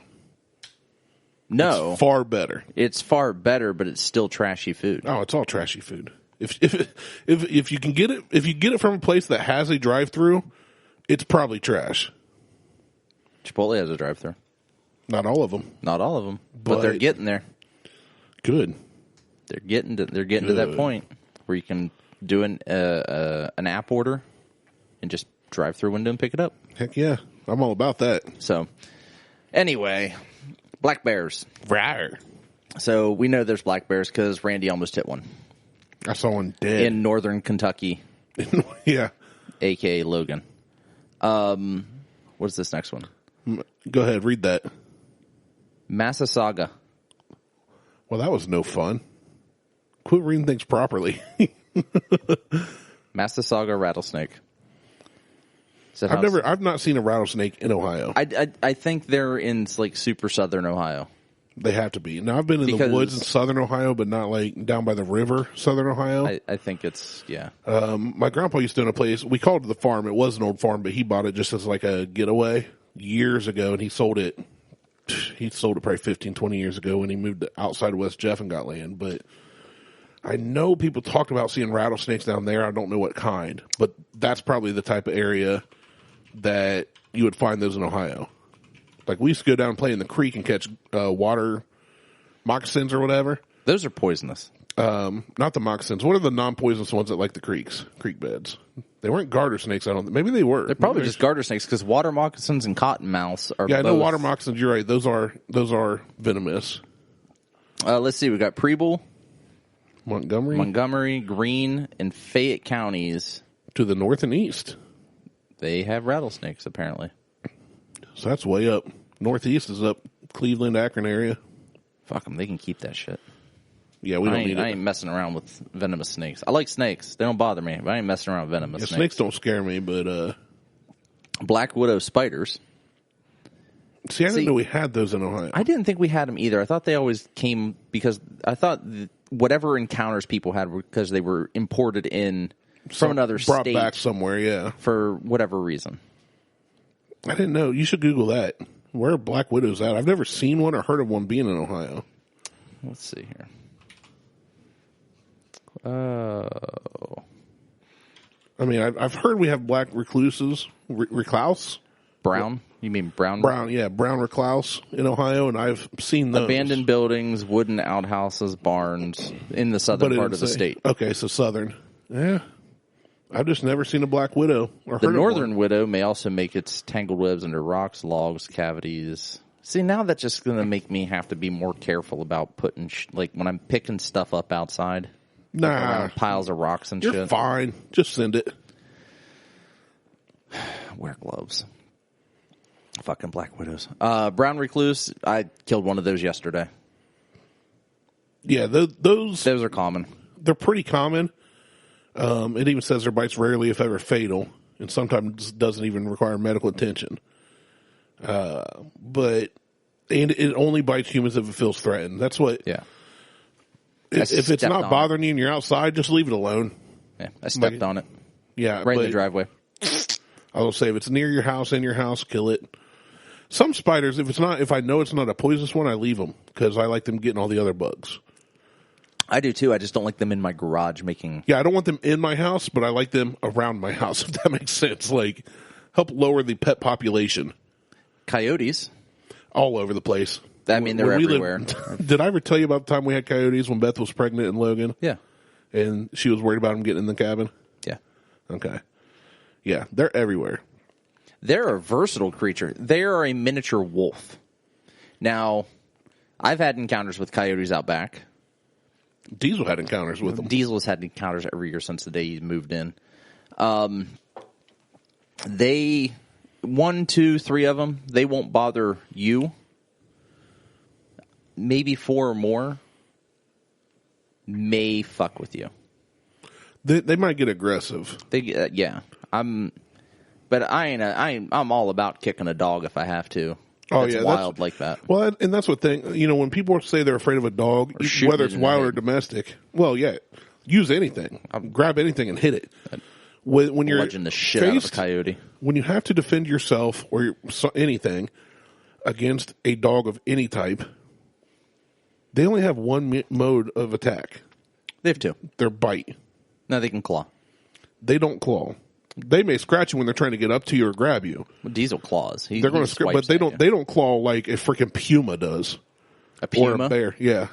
[SPEAKER 1] No.
[SPEAKER 2] It's far better.
[SPEAKER 1] It's far better, but it's still trashy food.
[SPEAKER 2] Oh, it's all trashy food. If you can get it from a place that has a drive-through, it's probably trash.
[SPEAKER 1] Chipotle has a drive-through.
[SPEAKER 2] Not all of them.
[SPEAKER 1] Not all of them, but they're getting there.
[SPEAKER 2] Good.
[SPEAKER 1] They're getting to that point where you can do an app order and just drive through a window and pick it up.
[SPEAKER 2] Heck yeah. I'm all about that.
[SPEAKER 1] So, anyway, Black bears.
[SPEAKER 2] Rawr.
[SPEAKER 1] So we know there's black bears because Randy almost hit one.
[SPEAKER 2] I saw one dead.
[SPEAKER 1] In northern Kentucky.
[SPEAKER 2] Yeah.
[SPEAKER 1] A.K.A. Logan. What's this next one?
[SPEAKER 2] Go ahead, read that.
[SPEAKER 1] Massasauga.
[SPEAKER 2] Well, that was no fun. Quit reading things properly.
[SPEAKER 1] Massasauga rattlesnake.
[SPEAKER 2] I've not seen a rattlesnake in Ohio.
[SPEAKER 1] I think they're in like super southern Ohio.
[SPEAKER 2] They have to be. Now, I've been in the woods in southern Ohio, but not like down by the river, southern Ohio.
[SPEAKER 1] I think it's, yeah.
[SPEAKER 2] My grandpa used to own a place. We called it the farm. It was an old farm, but he bought it just as like a getaway years ago, and he sold it. He sold it probably 15, 20 years ago when he moved to outside of West Jeff and got land. But I know people talked about seeing rattlesnakes down there. I don't know what kind, but that's probably the type of area that you would find those in Ohio. Like, we used to go down and play in the creek and catch water moccasins or whatever.
[SPEAKER 1] Those are poisonous.
[SPEAKER 2] Not the moccasins. What are the non-poisonous ones that like the creeks, creek beds? They weren't garter snakes, I don't think. Maybe they were.
[SPEAKER 1] They're probably just garter snakes because water moccasins and cottonmouths are
[SPEAKER 2] Yeah, I know
[SPEAKER 1] both.
[SPEAKER 2] water moccasins, you're right. Those are venomous.
[SPEAKER 1] Let's see. We got Preble,
[SPEAKER 2] Montgomery,
[SPEAKER 1] Greene, and Fayette counties.
[SPEAKER 2] to the north and east.
[SPEAKER 1] They have rattlesnakes, apparently.
[SPEAKER 2] So that's way up. Northeast is up Cleveland, Akron area.
[SPEAKER 1] Fuck them. They can keep that shit.
[SPEAKER 2] Yeah, we don't need
[SPEAKER 1] I
[SPEAKER 2] it.
[SPEAKER 1] ain't messing around with venomous snakes. I like snakes. They don't bother me, but I ain't messing around with venomous
[SPEAKER 2] Yeah,
[SPEAKER 1] snakes.
[SPEAKER 2] snakes don't scare me, but
[SPEAKER 1] Black widow spiders.
[SPEAKER 2] see, I didn't know we had those in Ohio.
[SPEAKER 1] I didn't think we had them either. I thought they always came because I thought whatever encounters people had were because they were imported in from another
[SPEAKER 2] brought
[SPEAKER 1] state
[SPEAKER 2] back somewhere, yeah.
[SPEAKER 1] for whatever reason.
[SPEAKER 2] I didn't know. You should Google that. Where are black widows at? I've never seen one or heard of one being in Ohio.
[SPEAKER 1] Let's see here. Oh.
[SPEAKER 2] I mean, I've heard we have black recluses, recluse?
[SPEAKER 1] Brown? You mean brown?
[SPEAKER 2] Brown, yeah, brown recluse in Ohio, and I've seen those.
[SPEAKER 1] Abandoned buildings, wooden outhouses, barns in the southern part of the state.
[SPEAKER 2] Okay, so southern. Yeah. I've just never seen a black widow or
[SPEAKER 1] The
[SPEAKER 2] heard
[SPEAKER 1] northern
[SPEAKER 2] of one.
[SPEAKER 1] widow may also make its tangled webs under rocks, logs, cavities. See, now that's just going to make me have to be more careful about putting, like, when I'm picking stuff up outside.
[SPEAKER 2] Nah.
[SPEAKER 1] Like around piles of rocks and
[SPEAKER 2] You're
[SPEAKER 1] shit.
[SPEAKER 2] fine. Just send it.
[SPEAKER 1] Wear gloves. Fucking black widows. Brown recluse, I killed one of those yesterday.
[SPEAKER 2] Yeah, those
[SPEAKER 1] Those are common.
[SPEAKER 2] they're pretty common. It even says their bites rarely, if ever, fatal, and sometimes doesn't even require medical attention. But it only bites humans if it feels threatened. That's what.
[SPEAKER 1] Yeah.
[SPEAKER 2] If it's not bothering you and you're outside, just leave it alone.
[SPEAKER 1] Yeah, I stepped on it.
[SPEAKER 2] Yeah,
[SPEAKER 1] Right in the driveway.
[SPEAKER 2] I will say if it's near your house, in your house, kill it. Some spiders, if I know it's not a poisonous one, I leave them because I like them getting all the other bugs.
[SPEAKER 1] I do too. I just don't like them in my garage making.
[SPEAKER 2] Yeah, I don't want them in my house, but I like them around my house, if that makes sense. Like, help lower the pet population.
[SPEAKER 1] Coyotes.
[SPEAKER 2] All over the place.
[SPEAKER 1] I mean, they're everywhere.
[SPEAKER 2] Did I ever tell you about the time we had coyotes when Beth was pregnant in Logan?
[SPEAKER 1] Yeah.
[SPEAKER 2] And she was worried about them getting in the cabin?
[SPEAKER 1] Yeah.
[SPEAKER 2] Okay. Yeah, they're everywhere.
[SPEAKER 1] They're a versatile creature. They are a miniature wolf. Now, I've had encounters with coyotes out back.
[SPEAKER 2] Diesel had encounters with them.
[SPEAKER 1] Diesel has had encounters every year since the day he moved in. They, 1, 2, 3 of them, they won't bother you. Maybe 4 or more may fuck with you.
[SPEAKER 2] They might get aggressive.
[SPEAKER 1] Yeah. I'm all about kicking a dog if I have to.
[SPEAKER 2] Oh,
[SPEAKER 1] That's
[SPEAKER 2] yeah,
[SPEAKER 1] wild like that.
[SPEAKER 2] Well, and that's what when people say they're afraid of a dog,
[SPEAKER 1] shoot
[SPEAKER 2] whether
[SPEAKER 1] it
[SPEAKER 2] it's
[SPEAKER 1] in the
[SPEAKER 2] wild
[SPEAKER 1] head.
[SPEAKER 2] or domestic, well, yeah, use anything. Grab anything and hit it. When you're
[SPEAKER 1] Bludgeon the shit out of a coyote.
[SPEAKER 2] When you have to defend yourself or anything against a dog of any type, they only have one mode of attack.
[SPEAKER 1] They have 2.
[SPEAKER 2] Their bite.
[SPEAKER 1] No, they can claw.
[SPEAKER 2] They don't claw. They may scratch you when they're trying to get up to you or grab you.
[SPEAKER 1] Diesel claws.
[SPEAKER 2] They're going to scratch, but they don't. They don't claw like a freaking puma does.
[SPEAKER 1] A puma?
[SPEAKER 2] Or a bear. Yeah,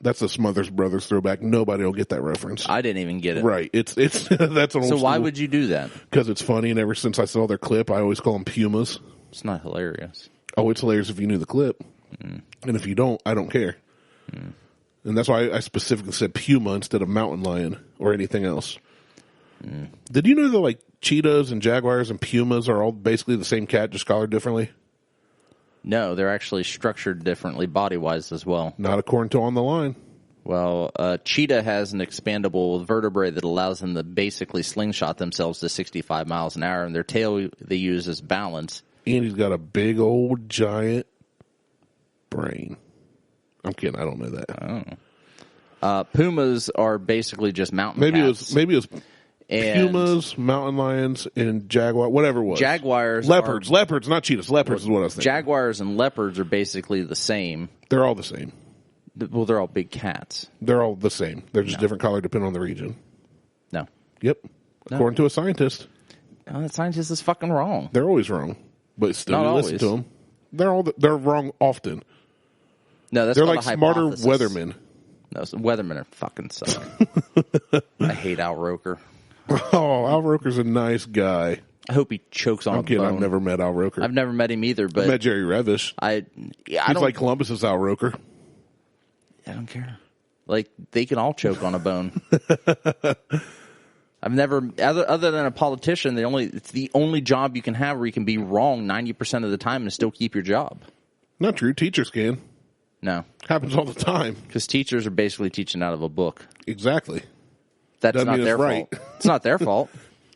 [SPEAKER 2] that's a Smothers Brothers throwback. Nobody will get that reference.
[SPEAKER 1] I didn't even get it.
[SPEAKER 2] Right. It's that's an old.
[SPEAKER 1] So why would you do that?
[SPEAKER 2] Because it's funny, and ever since I saw their clip, I always call them pumas.
[SPEAKER 1] It's not hilarious.
[SPEAKER 2] Oh, it's hilarious if you knew the clip. And if you don't, I don't care. And that's why I specifically said puma instead of mountain lion or anything else. Did you know that like cheetahs and jaguars and pumas are all basically the same cat, just collared differently?
[SPEAKER 1] No, they're actually structured differently body-wise as well.
[SPEAKER 2] Not according to On the Line.
[SPEAKER 1] Well, cheetah has an expandable vertebrae that allows them to basically slingshot themselves to 65 miles an hour, and their tail they use as balance.
[SPEAKER 2] And he's got a big old giant brain. I'm kidding. I don't know that.
[SPEAKER 1] Oh. Pumas are basically just mountain cats.
[SPEAKER 2] Maybe it was pumas, mountain lions, and jaguar, whatever it was.
[SPEAKER 1] Jaguars,
[SPEAKER 2] leopards, not cheetahs. Leopards is what I was thinking.
[SPEAKER 1] Jaguars and leopards are basically the same.
[SPEAKER 2] They're all the same.
[SPEAKER 1] Well, they're all big cats.
[SPEAKER 2] They're all the same. They're just different color depending on the region.
[SPEAKER 1] No.
[SPEAKER 2] Yep. According to a scientist.
[SPEAKER 1] Oh, that scientist is fucking wrong.
[SPEAKER 2] They're always wrong, but still
[SPEAKER 1] Not
[SPEAKER 2] you
[SPEAKER 1] always.
[SPEAKER 2] listen to them. They're wrong often.
[SPEAKER 1] No, that's
[SPEAKER 2] they're
[SPEAKER 1] called
[SPEAKER 2] like
[SPEAKER 1] a
[SPEAKER 2] smarter
[SPEAKER 1] hypothesis.
[SPEAKER 2] weathermen.
[SPEAKER 1] No, weathermen are fucking suck. I hate Al Roker.
[SPEAKER 2] Oh, Al Roker's a nice guy.
[SPEAKER 1] I hope he chokes on
[SPEAKER 2] I'm
[SPEAKER 1] a
[SPEAKER 2] kidding.
[SPEAKER 1] bone.
[SPEAKER 2] I've never met Al Roker.
[SPEAKER 1] I've never met him either, but
[SPEAKER 2] I met Jerry Revish.
[SPEAKER 1] I
[SPEAKER 2] He's
[SPEAKER 1] don't
[SPEAKER 2] like Columbus's Al Roker.
[SPEAKER 1] I don't care. Like, they can all choke on a bone. I've never, other than a politician, it's the only job you can have where you can be wrong 90% of the time and still keep your job.
[SPEAKER 2] Not true. Teachers can.
[SPEAKER 1] No.
[SPEAKER 2] Happens all the time.
[SPEAKER 1] Because teachers are basically teaching out of a book.
[SPEAKER 2] Exactly.
[SPEAKER 1] That's
[SPEAKER 2] Doesn't
[SPEAKER 1] not
[SPEAKER 2] mean
[SPEAKER 1] their
[SPEAKER 2] it's right.
[SPEAKER 1] fault. It's not their fault.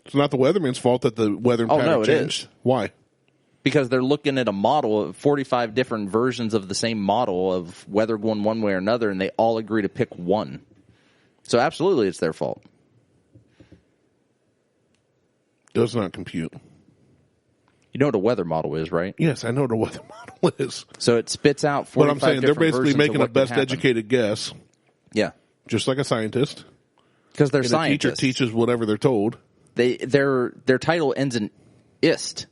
[SPEAKER 2] It's not the weatherman's fault that the weather pattern
[SPEAKER 1] no, it
[SPEAKER 2] changed.
[SPEAKER 1] is.
[SPEAKER 2] Why?
[SPEAKER 1] Because they're looking at a model of 45 different versions of the same model of weather going one way or another, and they all agree to pick one. So absolutely it's their fault.
[SPEAKER 2] Does not compute.
[SPEAKER 1] You know what a weather model is, right?
[SPEAKER 2] Yes, I know what a weather model is.
[SPEAKER 1] So it spits out 45
[SPEAKER 2] But I'm saying they're
[SPEAKER 1] different
[SPEAKER 2] basically
[SPEAKER 1] versions
[SPEAKER 2] making
[SPEAKER 1] of
[SPEAKER 2] a
[SPEAKER 1] what could
[SPEAKER 2] best
[SPEAKER 1] happen.
[SPEAKER 2] educated guess,
[SPEAKER 1] Yeah.
[SPEAKER 2] just like a scientist.
[SPEAKER 1] Because they're
[SPEAKER 2] And a
[SPEAKER 1] scientists.
[SPEAKER 2] teacher teaches whatever they're told.
[SPEAKER 1] Their title ends in ist.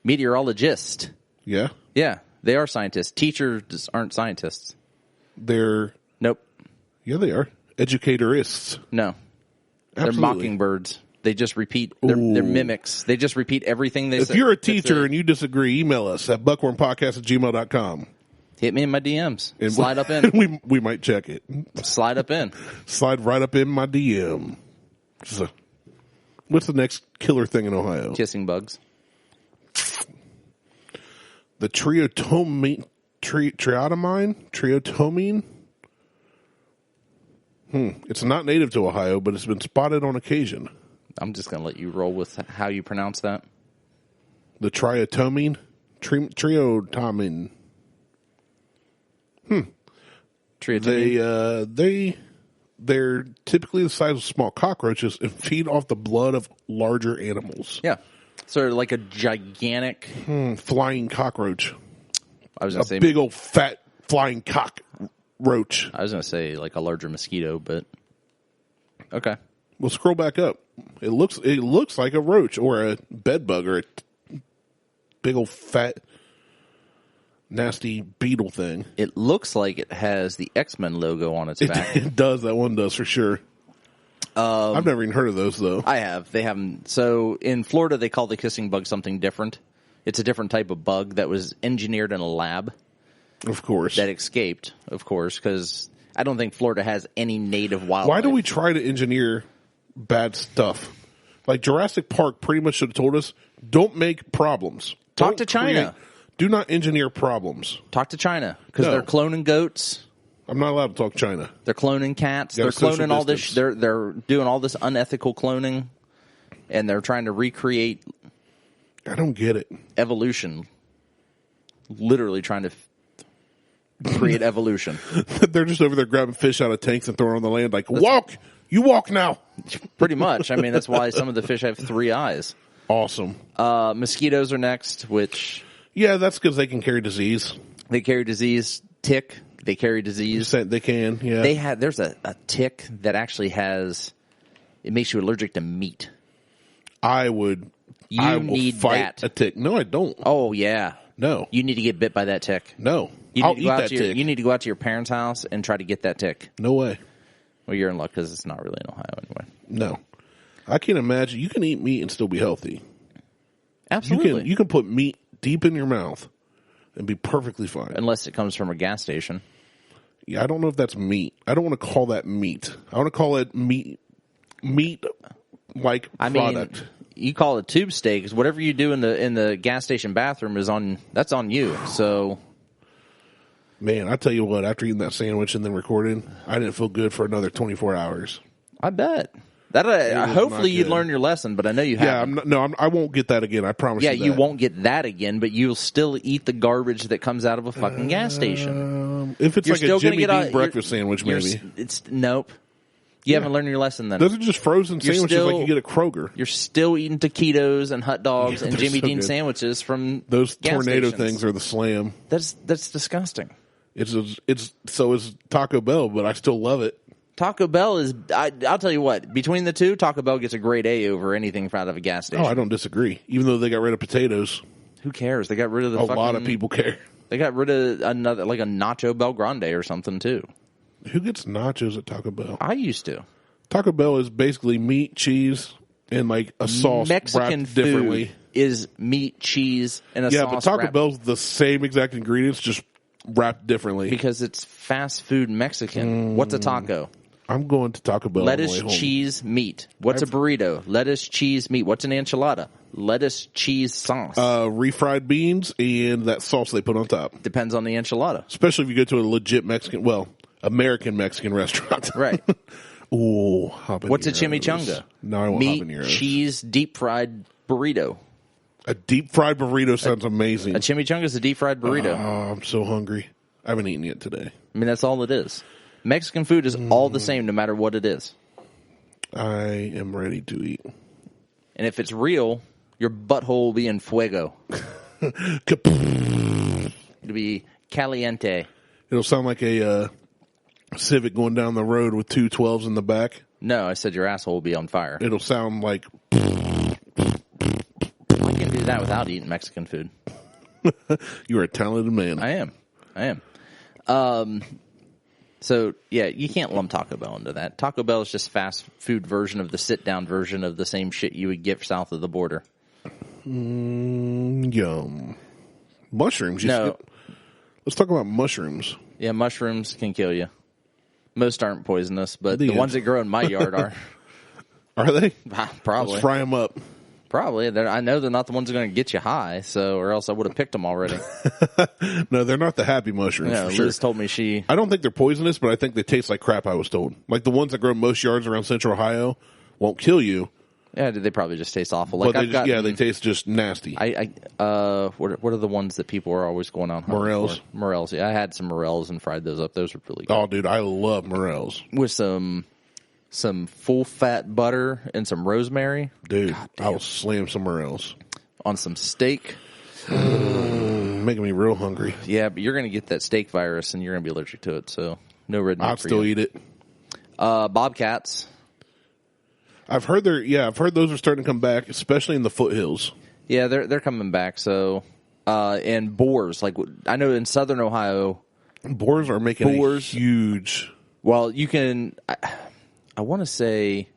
[SPEAKER 1] Meteorologist.
[SPEAKER 2] Yeah.
[SPEAKER 1] Yeah, they are scientists. Teachers aren't scientists.
[SPEAKER 2] They're,
[SPEAKER 1] Nope.
[SPEAKER 2] yeah, they are. Educatorists.
[SPEAKER 1] No. They're
[SPEAKER 2] Absolutely.
[SPEAKER 1] mockingbirds. They just repeat. They're mimics. They just repeat everything they say.
[SPEAKER 2] If you're a teacher and you disagree, email us at buckhornpodcast@gmail.com.
[SPEAKER 1] Hit me in my DMs.
[SPEAKER 2] And
[SPEAKER 1] Slide up in.
[SPEAKER 2] we might check it.
[SPEAKER 1] Slide up in.
[SPEAKER 2] Slide right up in my DM. So, what's the next killer thing in Ohio?
[SPEAKER 1] Kissing bugs.
[SPEAKER 2] The triotomine. It's not native to Ohio, but it's been spotted on occasion.
[SPEAKER 1] I'm just going to let you roll with how you pronounce that.
[SPEAKER 2] The triotomine? Triotomine.
[SPEAKER 1] Triotomine.
[SPEAKER 2] They're typically the size of small cockroaches and feed off the blood of larger animals.
[SPEAKER 1] Yeah. So they're like a gigantic.
[SPEAKER 2] Flying cockroach.
[SPEAKER 1] I was going to say
[SPEAKER 2] Big old fat flying cockroach.
[SPEAKER 1] I was going to say like a larger mosquito, but okay.
[SPEAKER 2] Well, scroll back up. It looks like a roach or a bed bug or a big old fat nasty beetle thing.
[SPEAKER 1] It looks like it has the X-Men logo on its back.
[SPEAKER 2] It does. That one does for sure. I've never even heard of those though.
[SPEAKER 1] I have. They haven't. So in Florida, they call the kissing bug something different. It's a different type of bug that was engineered in a lab.
[SPEAKER 2] Of course.
[SPEAKER 1] That escaped, of course, because I don't think Florida has any native wildlife.
[SPEAKER 2] Why do we try to engineer bad stuff? Like Jurassic Park pretty much should have told us, don't make problems.
[SPEAKER 1] Talk to China.
[SPEAKER 2] Do not engineer problems.
[SPEAKER 1] Talk to China, because
[SPEAKER 2] No.
[SPEAKER 1] they're cloning goats.
[SPEAKER 2] I'm not allowed to talk China.
[SPEAKER 1] They're cloning cats.
[SPEAKER 2] You
[SPEAKER 1] They're
[SPEAKER 2] gotta social
[SPEAKER 1] cloning all this.
[SPEAKER 2] distance.
[SPEAKER 1] They're doing all this unethical cloning, and they're trying to recreate
[SPEAKER 2] I don't get it.
[SPEAKER 1] evolution. Literally trying to create evolution.
[SPEAKER 2] They're just over there grabbing fish out of tanks and throwing on the land like, walk! You walk now!
[SPEAKER 1] Pretty much. I mean, that's why some of the fish have 3 eyes.
[SPEAKER 2] Awesome.
[SPEAKER 1] Mosquitoes are next, which
[SPEAKER 2] Yeah, that's because they can carry disease.
[SPEAKER 1] they carry disease. Tick, they carry disease.
[SPEAKER 2] They can, yeah.
[SPEAKER 1] There's a tick that actually it makes you allergic to meat.
[SPEAKER 2] I will
[SPEAKER 1] need
[SPEAKER 2] fight
[SPEAKER 1] that.
[SPEAKER 2] a tick. No, I don't.
[SPEAKER 1] Oh, yeah.
[SPEAKER 2] No.
[SPEAKER 1] You need to get bit by that tick.
[SPEAKER 2] No.
[SPEAKER 1] You
[SPEAKER 2] I'll
[SPEAKER 1] need to
[SPEAKER 2] eat
[SPEAKER 1] go out
[SPEAKER 2] that
[SPEAKER 1] to your,
[SPEAKER 2] tick.
[SPEAKER 1] You need to go out to your parents' house and try to get that tick.
[SPEAKER 2] No way.
[SPEAKER 1] Well, you're in luck because it's not really in Ohio anyway.
[SPEAKER 2] No. I can't imagine. You can eat meat and still be healthy.
[SPEAKER 1] Absolutely.
[SPEAKER 2] You can put meat deep in your mouth and be perfectly fine.
[SPEAKER 1] Unless it comes from a gas station.
[SPEAKER 2] Yeah, I don't know if that's meat. I don't want to call that meat. I want to call it meat like product.
[SPEAKER 1] Mean, you call it tube steak. Whatever you do in the gas station bathroom that's on you. So,
[SPEAKER 2] man, I tell you what, after eating that sandwich and then recording, I didn't feel good for another 24 hours.
[SPEAKER 1] I bet. Hopefully you learn your lesson, but I know you haven't.
[SPEAKER 2] I won't get that again. I promise you that.
[SPEAKER 1] Yeah, you won't get that again, but you'll still eat the garbage that comes out of a fucking gas station.
[SPEAKER 2] If it's like a Jimmy Dean breakfast sandwich, maybe.
[SPEAKER 1] Nope. You haven't learned your lesson then.
[SPEAKER 2] Those are just frozen sandwiches like you get at Kroger.
[SPEAKER 1] You're still eating taquitos and hot dogs and Jimmy Dean sandwiches from
[SPEAKER 2] those
[SPEAKER 1] gas
[SPEAKER 2] tornado
[SPEAKER 1] stations.
[SPEAKER 2] Things are the slam.
[SPEAKER 1] That's disgusting.
[SPEAKER 2] It's so is Taco Bell, but I still love it.
[SPEAKER 1] Taco Bell is, I'll tell you what, between the two, Taco Bell gets a grade A over anything out of a gas station.
[SPEAKER 2] Oh, I don't disagree. Even though they got rid of potatoes.
[SPEAKER 1] Who cares? They got rid of the
[SPEAKER 2] A lot of people care.
[SPEAKER 1] They got rid of another, like a Nacho Bel Grande or something, too.
[SPEAKER 2] Who gets nachos at Taco Bell?
[SPEAKER 1] I used to.
[SPEAKER 2] Taco Bell is basically meat, cheese, and like a sauce
[SPEAKER 1] Mexican
[SPEAKER 2] wrapped differently.
[SPEAKER 1] Food is meat, cheese, and a sauce.
[SPEAKER 2] Yeah, but Taco Bell's the same exact ingredients, just wrapped differently.
[SPEAKER 1] Because it's fast food Mexican. What's a taco?
[SPEAKER 2] I'm going to Taco Bell.
[SPEAKER 1] Lettuce, cheese, meat. What's a burrito? Lettuce, cheese, meat. What's an enchilada? Lettuce, cheese, sauce.
[SPEAKER 2] Refried beans and that sauce they put on top.
[SPEAKER 1] Depends on the enchilada.
[SPEAKER 2] Especially if you go to a legit American Mexican restaurant.
[SPEAKER 1] Right.
[SPEAKER 2] Ooh,
[SPEAKER 1] what's a chimichanga?
[SPEAKER 2] No, I won't
[SPEAKER 1] meat,
[SPEAKER 2] habaneros.
[SPEAKER 1] Cheese, deep fried burrito.
[SPEAKER 2] A deep fried burrito sounds amazing.
[SPEAKER 1] A chimichanga is a deep fried burrito.
[SPEAKER 2] Oh, I'm so hungry. I haven't eaten yet today.
[SPEAKER 1] I mean, that's all it is. Mexican food is all the same no matter what it is.
[SPEAKER 2] I am ready to eat.
[SPEAKER 1] And if it's real, your butthole will be in fuego. It'll be caliente.
[SPEAKER 2] It'll sound like a Civic going down the road with two 12s in the back.
[SPEAKER 1] No, I said your asshole will be on fire.
[SPEAKER 2] It'll sound like...
[SPEAKER 1] I can do that without eating Mexican food.
[SPEAKER 2] You're a talented man.
[SPEAKER 1] I am. So, yeah, you can't lump Taco Bell into that. Taco Bell is just fast food version of the sit-down version of the same shit you would get south of the border.
[SPEAKER 2] Yum. Mushrooms.
[SPEAKER 1] No.
[SPEAKER 2] Let's talk about mushrooms.
[SPEAKER 1] Yeah, mushrooms can kill you. Most aren't poisonous, but the ones that grow in my yard are.
[SPEAKER 2] Are they?
[SPEAKER 1] Probably.
[SPEAKER 2] Let's fry them up.
[SPEAKER 1] Probably. I know they're not the ones that are going to get you high, or else I would have picked them already.
[SPEAKER 2] No, they're not the happy mushrooms.
[SPEAKER 1] Yeah,
[SPEAKER 2] for sure.
[SPEAKER 1] Liz told me
[SPEAKER 2] I don't think they're poisonous, but I think they taste like crap, I was told. Like the ones that grow in most yards around Central Ohio won't kill you.
[SPEAKER 1] Yeah, they probably just taste awful. Like
[SPEAKER 2] they taste just nasty.
[SPEAKER 1] What are the ones that people are always going on?
[SPEAKER 2] Morels.
[SPEAKER 1] Morels. Yeah, I had some morels and fried those up. Those were really good.
[SPEAKER 2] Oh, dude, I love morels.
[SPEAKER 1] With some full fat butter and some rosemary.
[SPEAKER 2] Dude, I'll slam some morels
[SPEAKER 1] on some steak.
[SPEAKER 2] Making me real hungry.
[SPEAKER 1] Yeah, but you're going to get that steak virus and you're going to be allergic to it. So no red meat.
[SPEAKER 2] I'll still eat it.
[SPEAKER 1] Bobcats.
[SPEAKER 2] I've heard those are starting to come back, especially in the foothills.
[SPEAKER 1] Yeah, they're coming back. So, and boars, like I know in Southern Ohio,
[SPEAKER 2] boars are making a huge.
[SPEAKER 1] Well, you can. I want to say,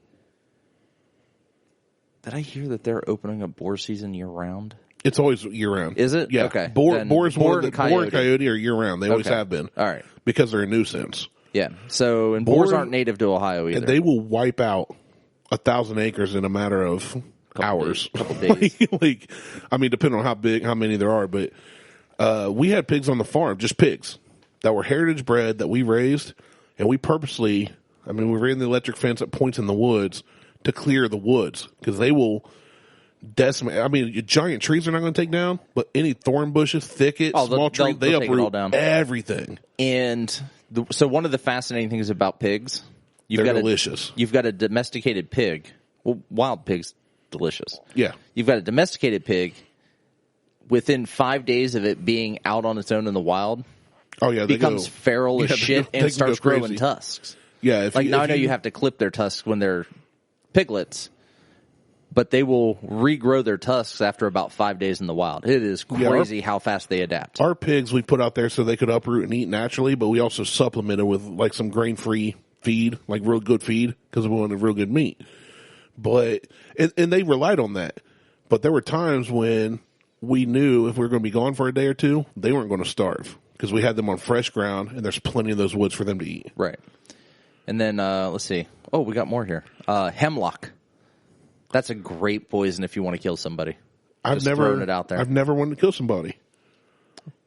[SPEAKER 1] did I hear that they're opening up boar season year round?
[SPEAKER 2] It's always year round.
[SPEAKER 1] Is it?
[SPEAKER 2] Yeah.
[SPEAKER 1] Okay.
[SPEAKER 2] Boar and coyote are year round. They always have been.
[SPEAKER 1] All right.
[SPEAKER 2] Because they're a nuisance.
[SPEAKER 1] Yeah. So, and boars aren't native to Ohio either.
[SPEAKER 2] And they will wipe out 1,000 acres in a matter of hours.
[SPEAKER 1] Couple days.
[SPEAKER 2] Depending on how many there are. But we had pigs on the farm, just pigs that were heritage bred that we raised, and we purposely, we ran the electric fence at points in the woods to clear the woods because they will decimate. Giant trees are not going to take down, but any thorn bushes, thickets, small trees, they uproot everything.
[SPEAKER 1] And so one of the fascinating things about pigs.
[SPEAKER 2] They're delicious.
[SPEAKER 1] You've got a domesticated pig. Well, wild pig's delicious.
[SPEAKER 2] Yeah.
[SPEAKER 1] You've got a domesticated pig. Within 5 days of it being out on its own in the wild, becomes feral as shit and starts growing tusks.
[SPEAKER 2] Yeah.
[SPEAKER 1] I know you have to clip their tusks when they're piglets, but they will regrow their tusks after about 5 days in the wild. It is crazy how fast they adapt.
[SPEAKER 2] Our pigs we put out there so they could uproot and eat naturally, but we also supplemented with like some grain-free feed, like real good feed, because we wanted real good meat. But and they relied on that. But there were times when we knew if we were going to be gone for a day or two, they weren't going to starve because we had them on fresh ground, and there's plenty of those woods for them to eat.
[SPEAKER 1] Right. And then, let's see. Oh, we got more here. Hemlock. That's a great poison if you want to kill somebody.
[SPEAKER 2] I've never
[SPEAKER 1] throwing it out there.
[SPEAKER 2] I've never wanted to kill somebody.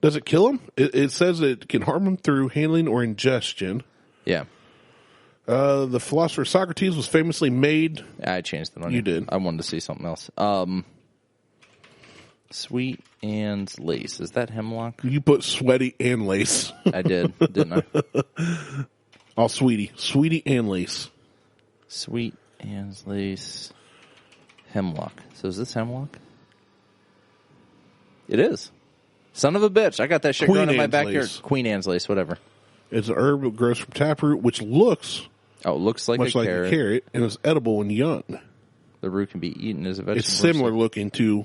[SPEAKER 2] Does it kill them? It says it can harm them through handling or ingestion.
[SPEAKER 1] Yeah.
[SPEAKER 2] The philosopher Socrates was famously made.
[SPEAKER 1] I changed the one.
[SPEAKER 2] You did.
[SPEAKER 1] I wanted to see something else. Sweet and lace. Is that hemlock?
[SPEAKER 2] You put sweaty and lace.
[SPEAKER 1] I did, didn't I?
[SPEAKER 2] Oh, sweetie and lace.
[SPEAKER 1] Sweet and lace. Hemlock. So is this hemlock? It is. Son of a bitch. I got that shit growing in my backyard.
[SPEAKER 2] Lace.
[SPEAKER 1] Queen Anne's lace, whatever.
[SPEAKER 2] It's an herb that grows from taproot, which looks
[SPEAKER 1] it looks like
[SPEAKER 2] much
[SPEAKER 1] a
[SPEAKER 2] like
[SPEAKER 1] carrot.
[SPEAKER 2] a carrot, and is edible when young.
[SPEAKER 1] The root can be eaten as a vegetable.
[SPEAKER 2] It's similar looking to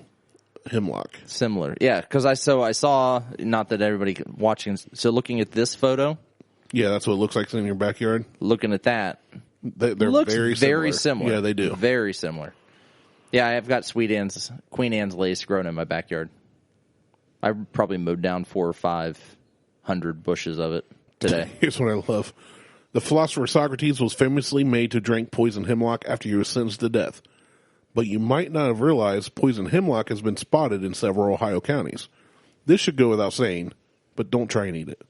[SPEAKER 2] hemlock.
[SPEAKER 1] Similar. Yeah, because I saw, not that everybody watching, so looking at this photo.
[SPEAKER 2] Yeah, that's what it looks like in your backyard.
[SPEAKER 1] Looking at that.
[SPEAKER 2] They're
[SPEAKER 1] looks
[SPEAKER 2] very similar. Yeah, they do.
[SPEAKER 1] Very similar. Yeah, I've got Queen Anne's lace growing in my backyard. I probably mowed down 400 or 500 bushes of it today.
[SPEAKER 2] Here's what I love. The philosopher Socrates was famously made to drink poison hemlock after he was sentenced to death. But you might not have realized poison hemlock has been spotted in several Ohio counties. This should go without saying, but don't try and eat it.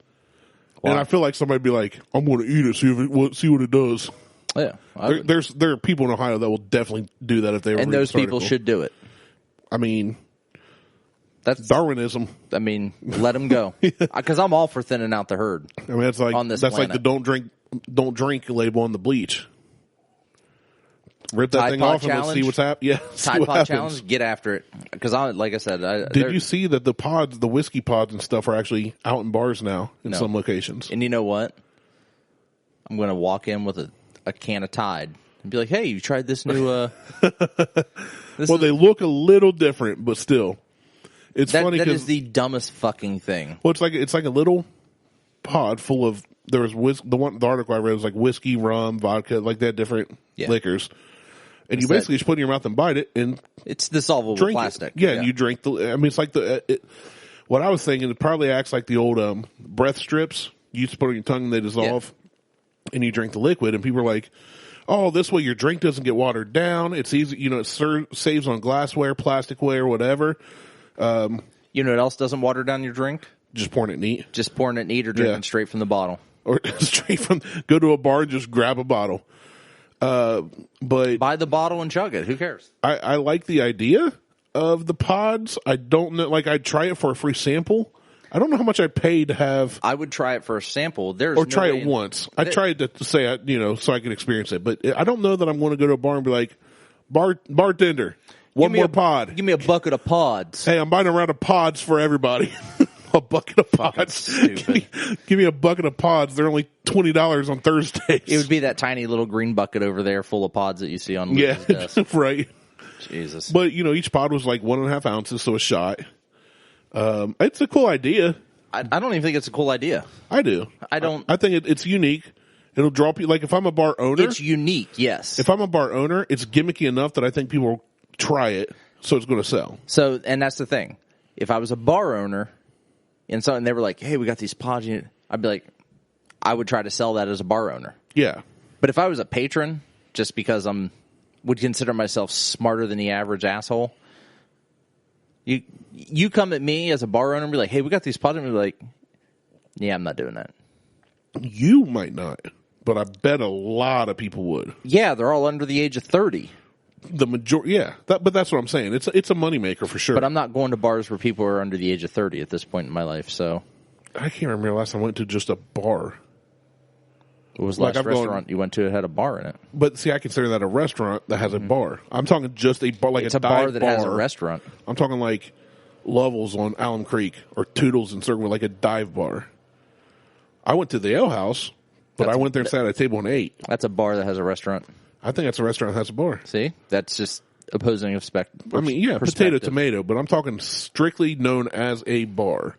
[SPEAKER 2] Wow. And I feel like somebody would be like, I'm going to eat it, see what it does.
[SPEAKER 1] Yeah.
[SPEAKER 2] There are people in Ohio that will definitely do that if they were.
[SPEAKER 1] And those people should do it.
[SPEAKER 2] I mean,
[SPEAKER 1] that's
[SPEAKER 2] Darwinism.
[SPEAKER 1] I mean, let them go. Because I'm all for thinning out the herd.
[SPEAKER 2] I mean, that's like
[SPEAKER 1] on this
[SPEAKER 2] that's
[SPEAKER 1] planet.
[SPEAKER 2] like the don't drink label on the bleach. Rip that
[SPEAKER 1] Tide
[SPEAKER 2] thing
[SPEAKER 1] Pod
[SPEAKER 2] off and let's
[SPEAKER 1] challenge?
[SPEAKER 2] see what's happening. Yeah,
[SPEAKER 1] Tide Pod challenge, get after it. Because like I said,
[SPEAKER 2] did you see that the whiskey pods and stuff are actually out in bars now in some locations?
[SPEAKER 1] And you know what? I'm going to walk in with a can of Tide and be like, "Hey, you tried this new?"
[SPEAKER 2] They look a little different, but still, it's funny.
[SPEAKER 1] That is the dumbest fucking thing.
[SPEAKER 2] Well, it's like a little pod full of the article I read was like whiskey, rum, vodka, like that different liquors. And you basically just put it in your mouth and bite it, and
[SPEAKER 1] it's dissolvable plastic.
[SPEAKER 2] Yeah, and you drink it's like what I was thinking, it probably acts like the old breath strips. You used to put it on your tongue and they dissolve, and you drink the liquid, and people are like, oh, this way your drink doesn't get watered down. It's easy, it saves on glassware, plasticware, whatever.
[SPEAKER 1] You know what else doesn't water down your drink?
[SPEAKER 2] Just pouring it neat.
[SPEAKER 1] Just pouring it neat or drinking straight from the bottle.
[SPEAKER 2] Or go to a bar and just grab a bottle. But
[SPEAKER 1] buy the bottle and chug it. Who cares?
[SPEAKER 2] I like the idea of the pods. I don't know. Like, I'd try it for a free sample. I don't know how much I'd pay to have.
[SPEAKER 1] I would try it for a sample.
[SPEAKER 2] Try it once. I tried to say, so I could experience it. But I don't know that I'm going to go to a bar and be like, bartender, one more pod.
[SPEAKER 1] Give me a bucket of pods.
[SPEAKER 2] Hey, I'm buying a round of pods for everybody. A bucket of pods. Give me a bucket of pods. They're only $20 on Thursdays.
[SPEAKER 1] It would be that tiny little green bucket over there full of pods that you see on Luke's desk.
[SPEAKER 2] Right.
[SPEAKER 1] Jesus.
[SPEAKER 2] But, each pod was like 1.5 ounces, so a shot. It's a cool idea.
[SPEAKER 1] I don't even think it's a cool idea.
[SPEAKER 2] I do. I think it's unique. It'll draw people. Like, if I'm a bar owner.
[SPEAKER 1] It's unique, yes.
[SPEAKER 2] If I'm a bar owner, it's gimmicky enough that I think people will try it, so it's going to sell.
[SPEAKER 1] So, and that's the thing. If I was a bar owner, and they were like, hey, we got these pods, I'd be like, I would try to sell that as a bar owner.
[SPEAKER 2] Yeah.
[SPEAKER 1] But if I was a patron, just because would consider myself smarter than the average asshole, you come at me as a bar owner and be like, hey, we got these pods, and be like, yeah, I'm not doing that.
[SPEAKER 2] You might not, but I bet a lot of people would.
[SPEAKER 1] Yeah, they're all under the age of 30.
[SPEAKER 2] The majority, yeah. But that's what I'm saying. It's a moneymaker for sure.
[SPEAKER 1] But I'm not going to bars where people are under the age of 30 at this point in my life, so.
[SPEAKER 2] I can't remember the last time I went to just a bar.
[SPEAKER 1] What was the last restaurant you went to that had a bar in it?
[SPEAKER 2] But see, I consider that a restaurant that has a bar. I'm talking just a bar, like
[SPEAKER 1] it's a bar that has a restaurant.
[SPEAKER 2] I'm talking like Lovell's on Alum Creek or Toodles in Circle, like a dive bar. I went to the ale house, but I went there and sat at a table and ate.
[SPEAKER 1] That's a bar that has a restaurant.
[SPEAKER 2] I think that's a restaurant that has a bar.
[SPEAKER 1] See? That's just opposing of
[SPEAKER 2] I mean, yeah, potato, tomato, but I'm talking strictly known as a bar.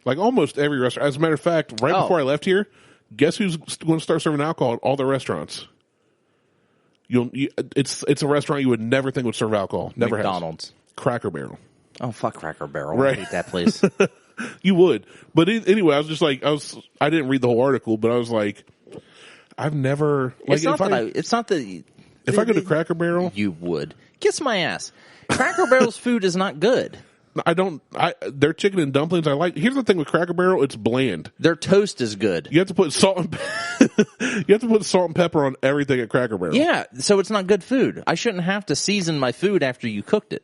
[SPEAKER 2] Like almost every restaurant. As a matter of fact, before I left here, guess who's going to start serving alcohol at all the restaurants? It's a restaurant you would never think would serve alcohol. Never
[SPEAKER 1] McDonald's.
[SPEAKER 2] has. Cracker Barrel.
[SPEAKER 1] Oh, fuck Cracker Barrel.
[SPEAKER 2] Right.
[SPEAKER 1] I hate that place.
[SPEAKER 2] You would. But anyway, I was just like, I didn't read the whole article, but I was like, I've never, like,
[SPEAKER 1] It's not that
[SPEAKER 2] if I go to Cracker Barrel,
[SPEAKER 1] you would. Kiss my ass. Cracker Barrel's food is not good.
[SPEAKER 2] their chicken and dumplings I like. Here's the thing with Cracker Barrel, it's bland.
[SPEAKER 1] Their toast is good.
[SPEAKER 2] You have to put salt and pepper on everything at Cracker Barrel.
[SPEAKER 1] Yeah, so it's not good food. I shouldn't have to season my food after you cooked it.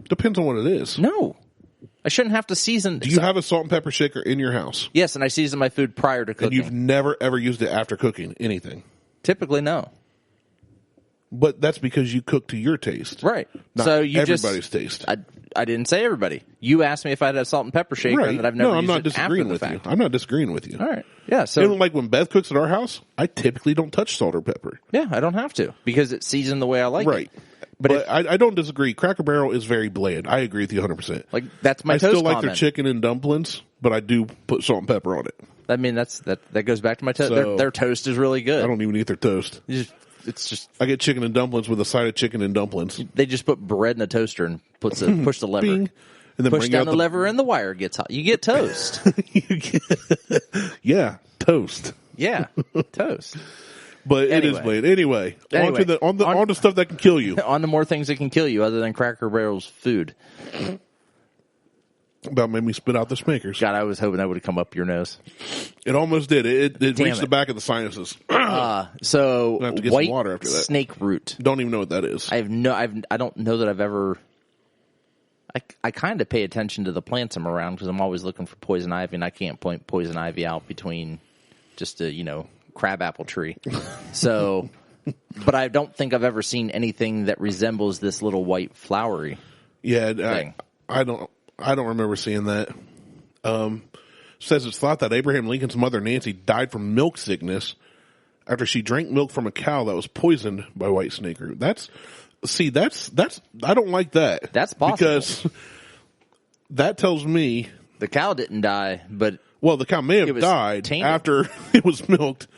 [SPEAKER 2] Depends on what it is.
[SPEAKER 1] No. I shouldn't have to season.
[SPEAKER 2] Do you have a salt and pepper shaker in your house?
[SPEAKER 1] Yes, and I season my food prior to cooking.
[SPEAKER 2] And you've never ever used it after cooking anything?
[SPEAKER 1] Typically, no.
[SPEAKER 2] But that's because you cook to your taste.
[SPEAKER 1] Right.
[SPEAKER 2] Not
[SPEAKER 1] so you
[SPEAKER 2] everybody's taste.
[SPEAKER 1] I didn't say everybody. You asked me if I had a salt and pepper shaker and that I've never used
[SPEAKER 2] I'm not
[SPEAKER 1] it after
[SPEAKER 2] disagreeing
[SPEAKER 1] the
[SPEAKER 2] with
[SPEAKER 1] fact.
[SPEAKER 2] you. I'm not disagreeing with you.
[SPEAKER 1] All right. Yeah, so
[SPEAKER 2] And like when Beth cooks at our house, I typically don't touch salt or pepper.
[SPEAKER 1] yeah, I don't have to because it's seasoned the way I like
[SPEAKER 2] Right.
[SPEAKER 1] it.
[SPEAKER 2] But I don't disagree. Cracker Barrel is very bland. I agree with you 100%.
[SPEAKER 1] Like that's my
[SPEAKER 2] I
[SPEAKER 1] toast
[SPEAKER 2] still like their
[SPEAKER 1] comment.
[SPEAKER 2] chicken and dumplings, but I do put salt and pepper on it.
[SPEAKER 1] I mean, that goes back to my toast.
[SPEAKER 2] So,
[SPEAKER 1] Their toast is really good.
[SPEAKER 2] I don't even eat their toast.
[SPEAKER 1] It's just
[SPEAKER 2] I get chicken and dumplings with a side of chicken and dumplings.
[SPEAKER 1] they just put bread in a toaster and push the lever.
[SPEAKER 2] Bing. And then
[SPEAKER 1] Push
[SPEAKER 2] bring
[SPEAKER 1] down
[SPEAKER 2] out
[SPEAKER 1] the lever and the wire gets hot. You get toast.
[SPEAKER 2] Yeah, toast.
[SPEAKER 1] Yeah, toast.
[SPEAKER 2] But it is bland. Anyway, on to stuff that can kill you.
[SPEAKER 1] On to more things that can kill you other than Cracker Barrel's food.
[SPEAKER 2] About made me spit out the Snickers.
[SPEAKER 1] God, I was hoping that would have come up your nose.
[SPEAKER 2] It almost did. It reached
[SPEAKER 1] it.
[SPEAKER 2] the back of the sinuses.
[SPEAKER 1] So
[SPEAKER 2] have to get
[SPEAKER 1] white
[SPEAKER 2] some water after that.
[SPEAKER 1] snake root.
[SPEAKER 2] Don't even know what that is.
[SPEAKER 1] I don't know that I've ever. I kind of pay attention to the plants I'm around because I'm always looking for poison ivy, and I can't point poison ivy out between just a crabapple tree. So, but I don't think I've ever seen anything that resembles this little white flowery.
[SPEAKER 2] Yeah,
[SPEAKER 1] thing.
[SPEAKER 2] I don't remember seeing that. Says it's thought that Abraham Lincoln's mother Nancy died from milk sickness after she drank milk from a cow that was poisoned by white snake root. That's I don't like that.
[SPEAKER 1] That's possible.
[SPEAKER 2] Because that tells me
[SPEAKER 1] The cow didn't die, but
[SPEAKER 2] the cow may have
[SPEAKER 1] was
[SPEAKER 2] died
[SPEAKER 1] tainted.
[SPEAKER 2] after it was milked,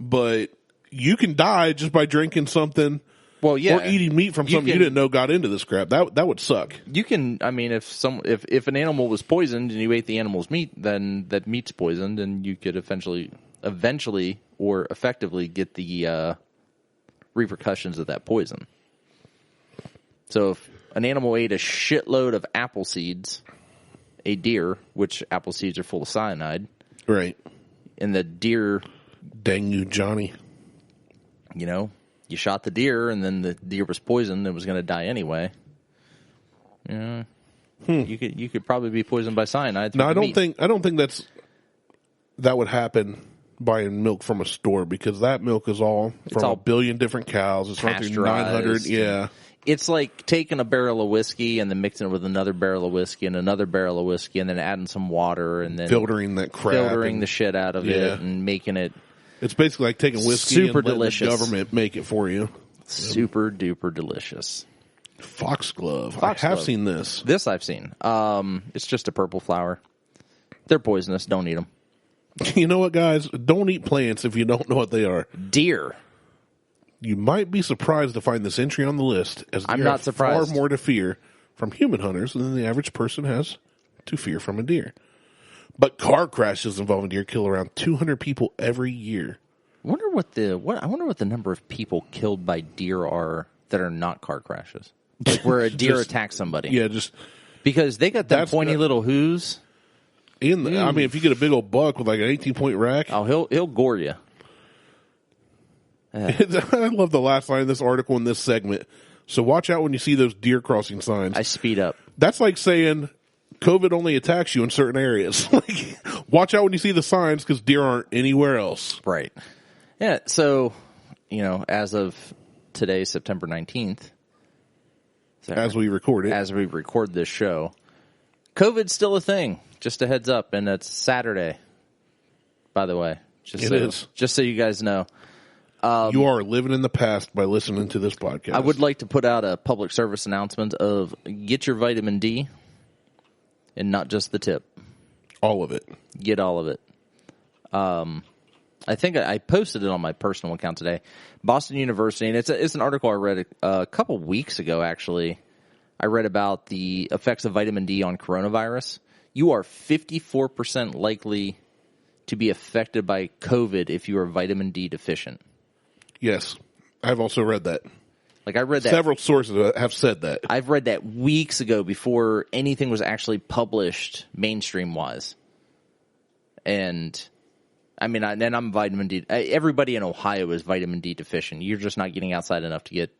[SPEAKER 2] but you can die just by drinking something.
[SPEAKER 1] well, yeah,
[SPEAKER 2] Or eating meat from something you didn't know got into this crap. That would suck.
[SPEAKER 1] You can. I mean, if an animal was poisoned and you ate the animal's meat, then that meat's poisoned, and you could eventually or effectively get the repercussions of that poison. So if an animal ate a shitload of apple seeds, a deer, which apple seeds are full of cyanide,
[SPEAKER 2] Right.
[SPEAKER 1] and the deer,
[SPEAKER 2] Dang you, Johnny.
[SPEAKER 1] you shot the deer, and then the deer was poisoned and was going to die anyway. Yeah, you could probably be poisoned by cyanide.
[SPEAKER 2] No, I don't think that would happen buying milk from a store, because that milk is all from
[SPEAKER 1] all
[SPEAKER 2] a billion different cows. It's run through 900.
[SPEAKER 1] pasteurized.
[SPEAKER 2] Yeah.
[SPEAKER 1] It's like taking a barrel of whiskey and then mixing it with another barrel of whiskey and another barrel of whiskey and then adding some water and then
[SPEAKER 2] Filtering that crap.
[SPEAKER 1] filtering the shit out of
[SPEAKER 2] Yeah.
[SPEAKER 1] it and making it
[SPEAKER 2] It's basically like taking whiskey
[SPEAKER 1] Super
[SPEAKER 2] and letting
[SPEAKER 1] delicious.
[SPEAKER 2] the government make it for you.
[SPEAKER 1] super duper delicious.
[SPEAKER 2] Foxglove. I have seen this.
[SPEAKER 1] This I've seen. It's just a purple flower. They're poisonous. Don't eat them.
[SPEAKER 2] You know what, guys? Don't eat plants if you don't know what they are.
[SPEAKER 1] Deer.
[SPEAKER 2] You might be surprised to find this entry on the list, as
[SPEAKER 1] I'm
[SPEAKER 2] deer
[SPEAKER 1] not
[SPEAKER 2] have
[SPEAKER 1] surprised.
[SPEAKER 2] far more to fear from human hunters than the average person has to fear from a deer. But car crashes involving deer kill around 200 people every year.
[SPEAKER 1] I wonder what the number of people killed by deer are that are not car crashes. Like where a deer attacks somebody.
[SPEAKER 2] Yeah, just
[SPEAKER 1] Because they got them
[SPEAKER 2] That's
[SPEAKER 1] pointy
[SPEAKER 2] the-
[SPEAKER 1] little hooves.
[SPEAKER 2] I mean, if you get a big old buck with like an 18-point rack,
[SPEAKER 1] Oh, he'll gore you.
[SPEAKER 2] I love the last line of this article in this segment. So watch out when you see those deer crossing signs.
[SPEAKER 1] I speed up.
[SPEAKER 2] That's like saying COVID only attacks you in certain areas. Like, watch out when you see the signs, because deer aren't anywhere else.
[SPEAKER 1] Right. Yeah, so, as of today, September 19th,
[SPEAKER 2] As we record it.
[SPEAKER 1] as we record this show, COVID's still a thing. Just a heads up, and it's Saturday, by the way.
[SPEAKER 2] It is.
[SPEAKER 1] Just so you guys know.
[SPEAKER 2] You are living in the past by listening to this podcast.
[SPEAKER 1] I would like to put out a public service announcement of get your vitamin D, and not just the tip.
[SPEAKER 2] All of it.
[SPEAKER 1] Get all of it. I think I posted it on my personal account today. Boston University, and it's an article I read a couple weeks ago, actually. I read about the effects of vitamin D on coronavirus. You are 54% likely to be affected by COVID if you are vitamin D deficient.
[SPEAKER 2] Yes. I've also read that.
[SPEAKER 1] Like, I read that.
[SPEAKER 2] Several sources have said that.
[SPEAKER 1] I've read that weeks ago before anything was actually published mainstream-wise. And, I mean, then I'm vitamin D. Everybody in Ohio is vitamin D deficient. You're just not getting outside enough to get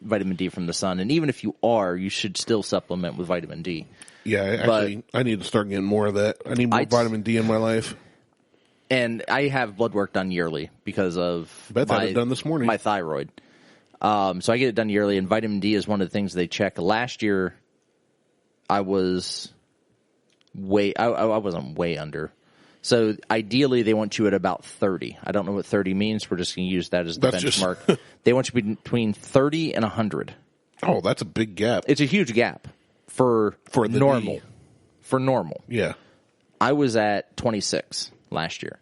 [SPEAKER 1] vitamin D from the sun. And even if you are, you should still supplement with vitamin D.
[SPEAKER 2] Yeah, I need to start getting more of that. I need more vitamin D in my life.
[SPEAKER 1] And I have blood work done yearly because of
[SPEAKER 2] Beth had it done this morning.
[SPEAKER 1] My thyroid. So I get it done yearly, and vitamin D is one of the things they check. Last year, I was I wasn't way under. So ideally, they want you at about 30. I don't know what 30 means. We're just going to use that as the benchmark. They want you between 30 and 100.
[SPEAKER 2] Oh, that's a big gap.
[SPEAKER 1] It's a huge gap for normal.
[SPEAKER 2] D.
[SPEAKER 1] For normal.
[SPEAKER 2] Yeah.
[SPEAKER 1] I was at 26 last year.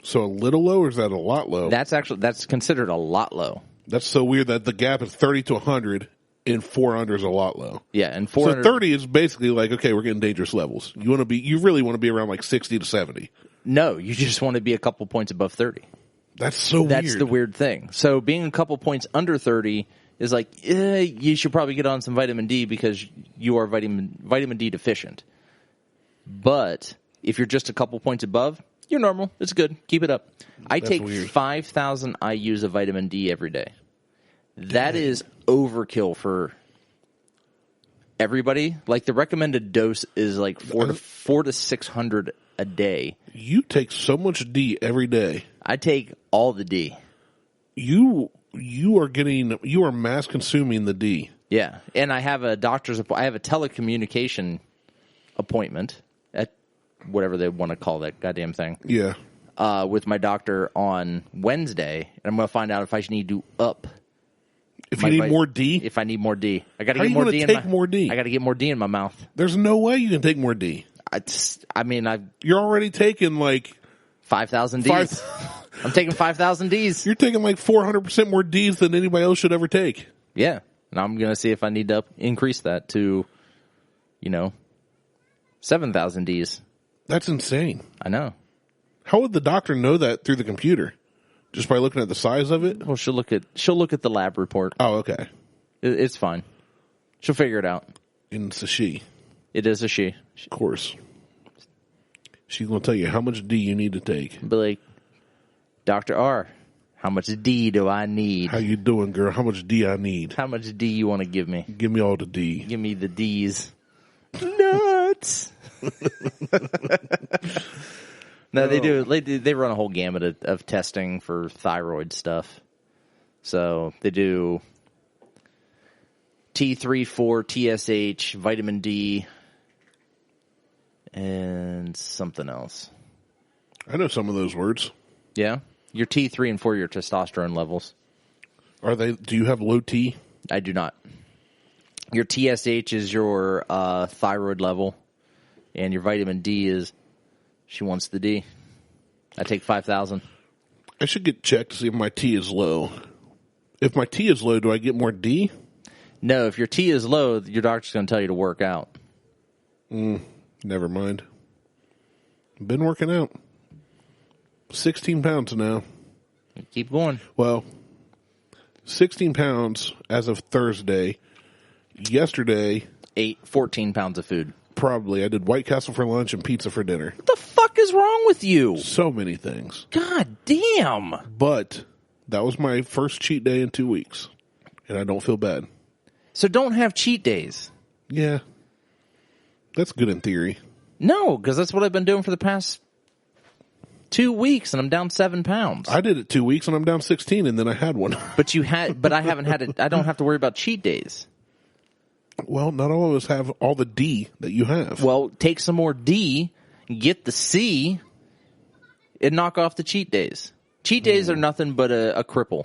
[SPEAKER 2] So a little low, or is that a lot low?
[SPEAKER 1] That's considered a lot low.
[SPEAKER 2] That's so weird that the gap is 30 to 100 and 4 under is a lot low.
[SPEAKER 1] Yeah, and 400.
[SPEAKER 2] So 30 is basically like, okay, we're getting dangerous levels. You really want to be around like 60 to 70.
[SPEAKER 1] No, you just want to be a couple points above 30.
[SPEAKER 2] That's so weird.
[SPEAKER 1] That's the weird thing. So being a couple points under 30 is like, you should probably get on some vitamin D because you are vitamin D deficient. But if you're just a couple points above, you're normal. It's good. Keep it up. I take 5,000 IUs of vitamin D every day. That is overkill for everybody. Like, the recommended dose is like 400 to 600 a day.
[SPEAKER 2] You take so much D every day.
[SPEAKER 1] I take all the D.
[SPEAKER 2] You are mass consuming the D.
[SPEAKER 1] Yeah, and I have a telecommunication appointment at whatever they want to call that goddamn thing.
[SPEAKER 2] Yeah.
[SPEAKER 1] With my doctor on Wednesday, and I'm going to find out if I need to up.
[SPEAKER 2] If you need more D?
[SPEAKER 1] If I need more D. I got to
[SPEAKER 2] get
[SPEAKER 1] more D.
[SPEAKER 2] More D?
[SPEAKER 1] I got to get more D in my mouth.
[SPEAKER 2] There's no way you can take more D.
[SPEAKER 1] You're
[SPEAKER 2] already taking like
[SPEAKER 1] 5,000 Ds. I'm taking 5,000 Ds.
[SPEAKER 2] You're taking like 400% more Ds than anybody else should ever take.
[SPEAKER 1] Yeah. And I'm going to see if I need to increase that to, 7,000 Ds.
[SPEAKER 2] That's insane.
[SPEAKER 1] I know.
[SPEAKER 2] How would the doctor know that through the computer? Just by looking at the size of it?
[SPEAKER 1] Well, she'll look at the lab report.
[SPEAKER 2] Oh, okay.
[SPEAKER 1] It's fine. She'll figure it out.
[SPEAKER 2] And it's a she.
[SPEAKER 1] It is a she.
[SPEAKER 2] Of course. She's going to tell you how much D you need to take.
[SPEAKER 1] Be like, Dr. R, how much D do I need?
[SPEAKER 2] How you doing, girl? How much D I need?
[SPEAKER 1] How much D you want to give me?
[SPEAKER 2] Give me all the D.
[SPEAKER 1] Give me the Ds. Nuts. No, they do. They run a whole gamut of testing for thyroid stuff. So they do T3, 4, TSH, vitamin D, and something else.
[SPEAKER 2] I know some of those words.
[SPEAKER 1] Yeah? Your T3 and 4 are your testosterone levels.
[SPEAKER 2] Do you have low T?
[SPEAKER 1] I do not. Your TSH is your thyroid level, and your vitamin D is, she wants the D. I take 5,000.
[SPEAKER 2] I should get checked to see if my T is low. If my T is low, do I get more D?
[SPEAKER 1] No, if your T is low, your doctor's going to tell you to work out.
[SPEAKER 2] Never mind. Been working out. 16 pounds now.
[SPEAKER 1] Keep going.
[SPEAKER 2] Well, 16 pounds as of Thursday. Yesterday,
[SPEAKER 1] 14 pounds of food.
[SPEAKER 2] Probably. I did White Castle for lunch and pizza for dinner.
[SPEAKER 1] What the fuck is wrong with you?
[SPEAKER 2] So many things.
[SPEAKER 1] God damn.
[SPEAKER 2] But that was my first cheat day in 2 weeks. And I don't feel bad.
[SPEAKER 1] So don't have cheat days.
[SPEAKER 2] Yeah. That's good in theory.
[SPEAKER 1] No, because that's what I've been doing for the past 2 weeks, and I'm down 7 pounds.
[SPEAKER 2] I did it 2 weeks, and I'm down 16, and then I had one.
[SPEAKER 1] But I haven't had it. I don't have to worry about cheat days.
[SPEAKER 2] Well, not all of us have all the D that you have.
[SPEAKER 1] Well, take some more D, get the C, and knock off the cheat days. Cheat days are nothing but a cripple.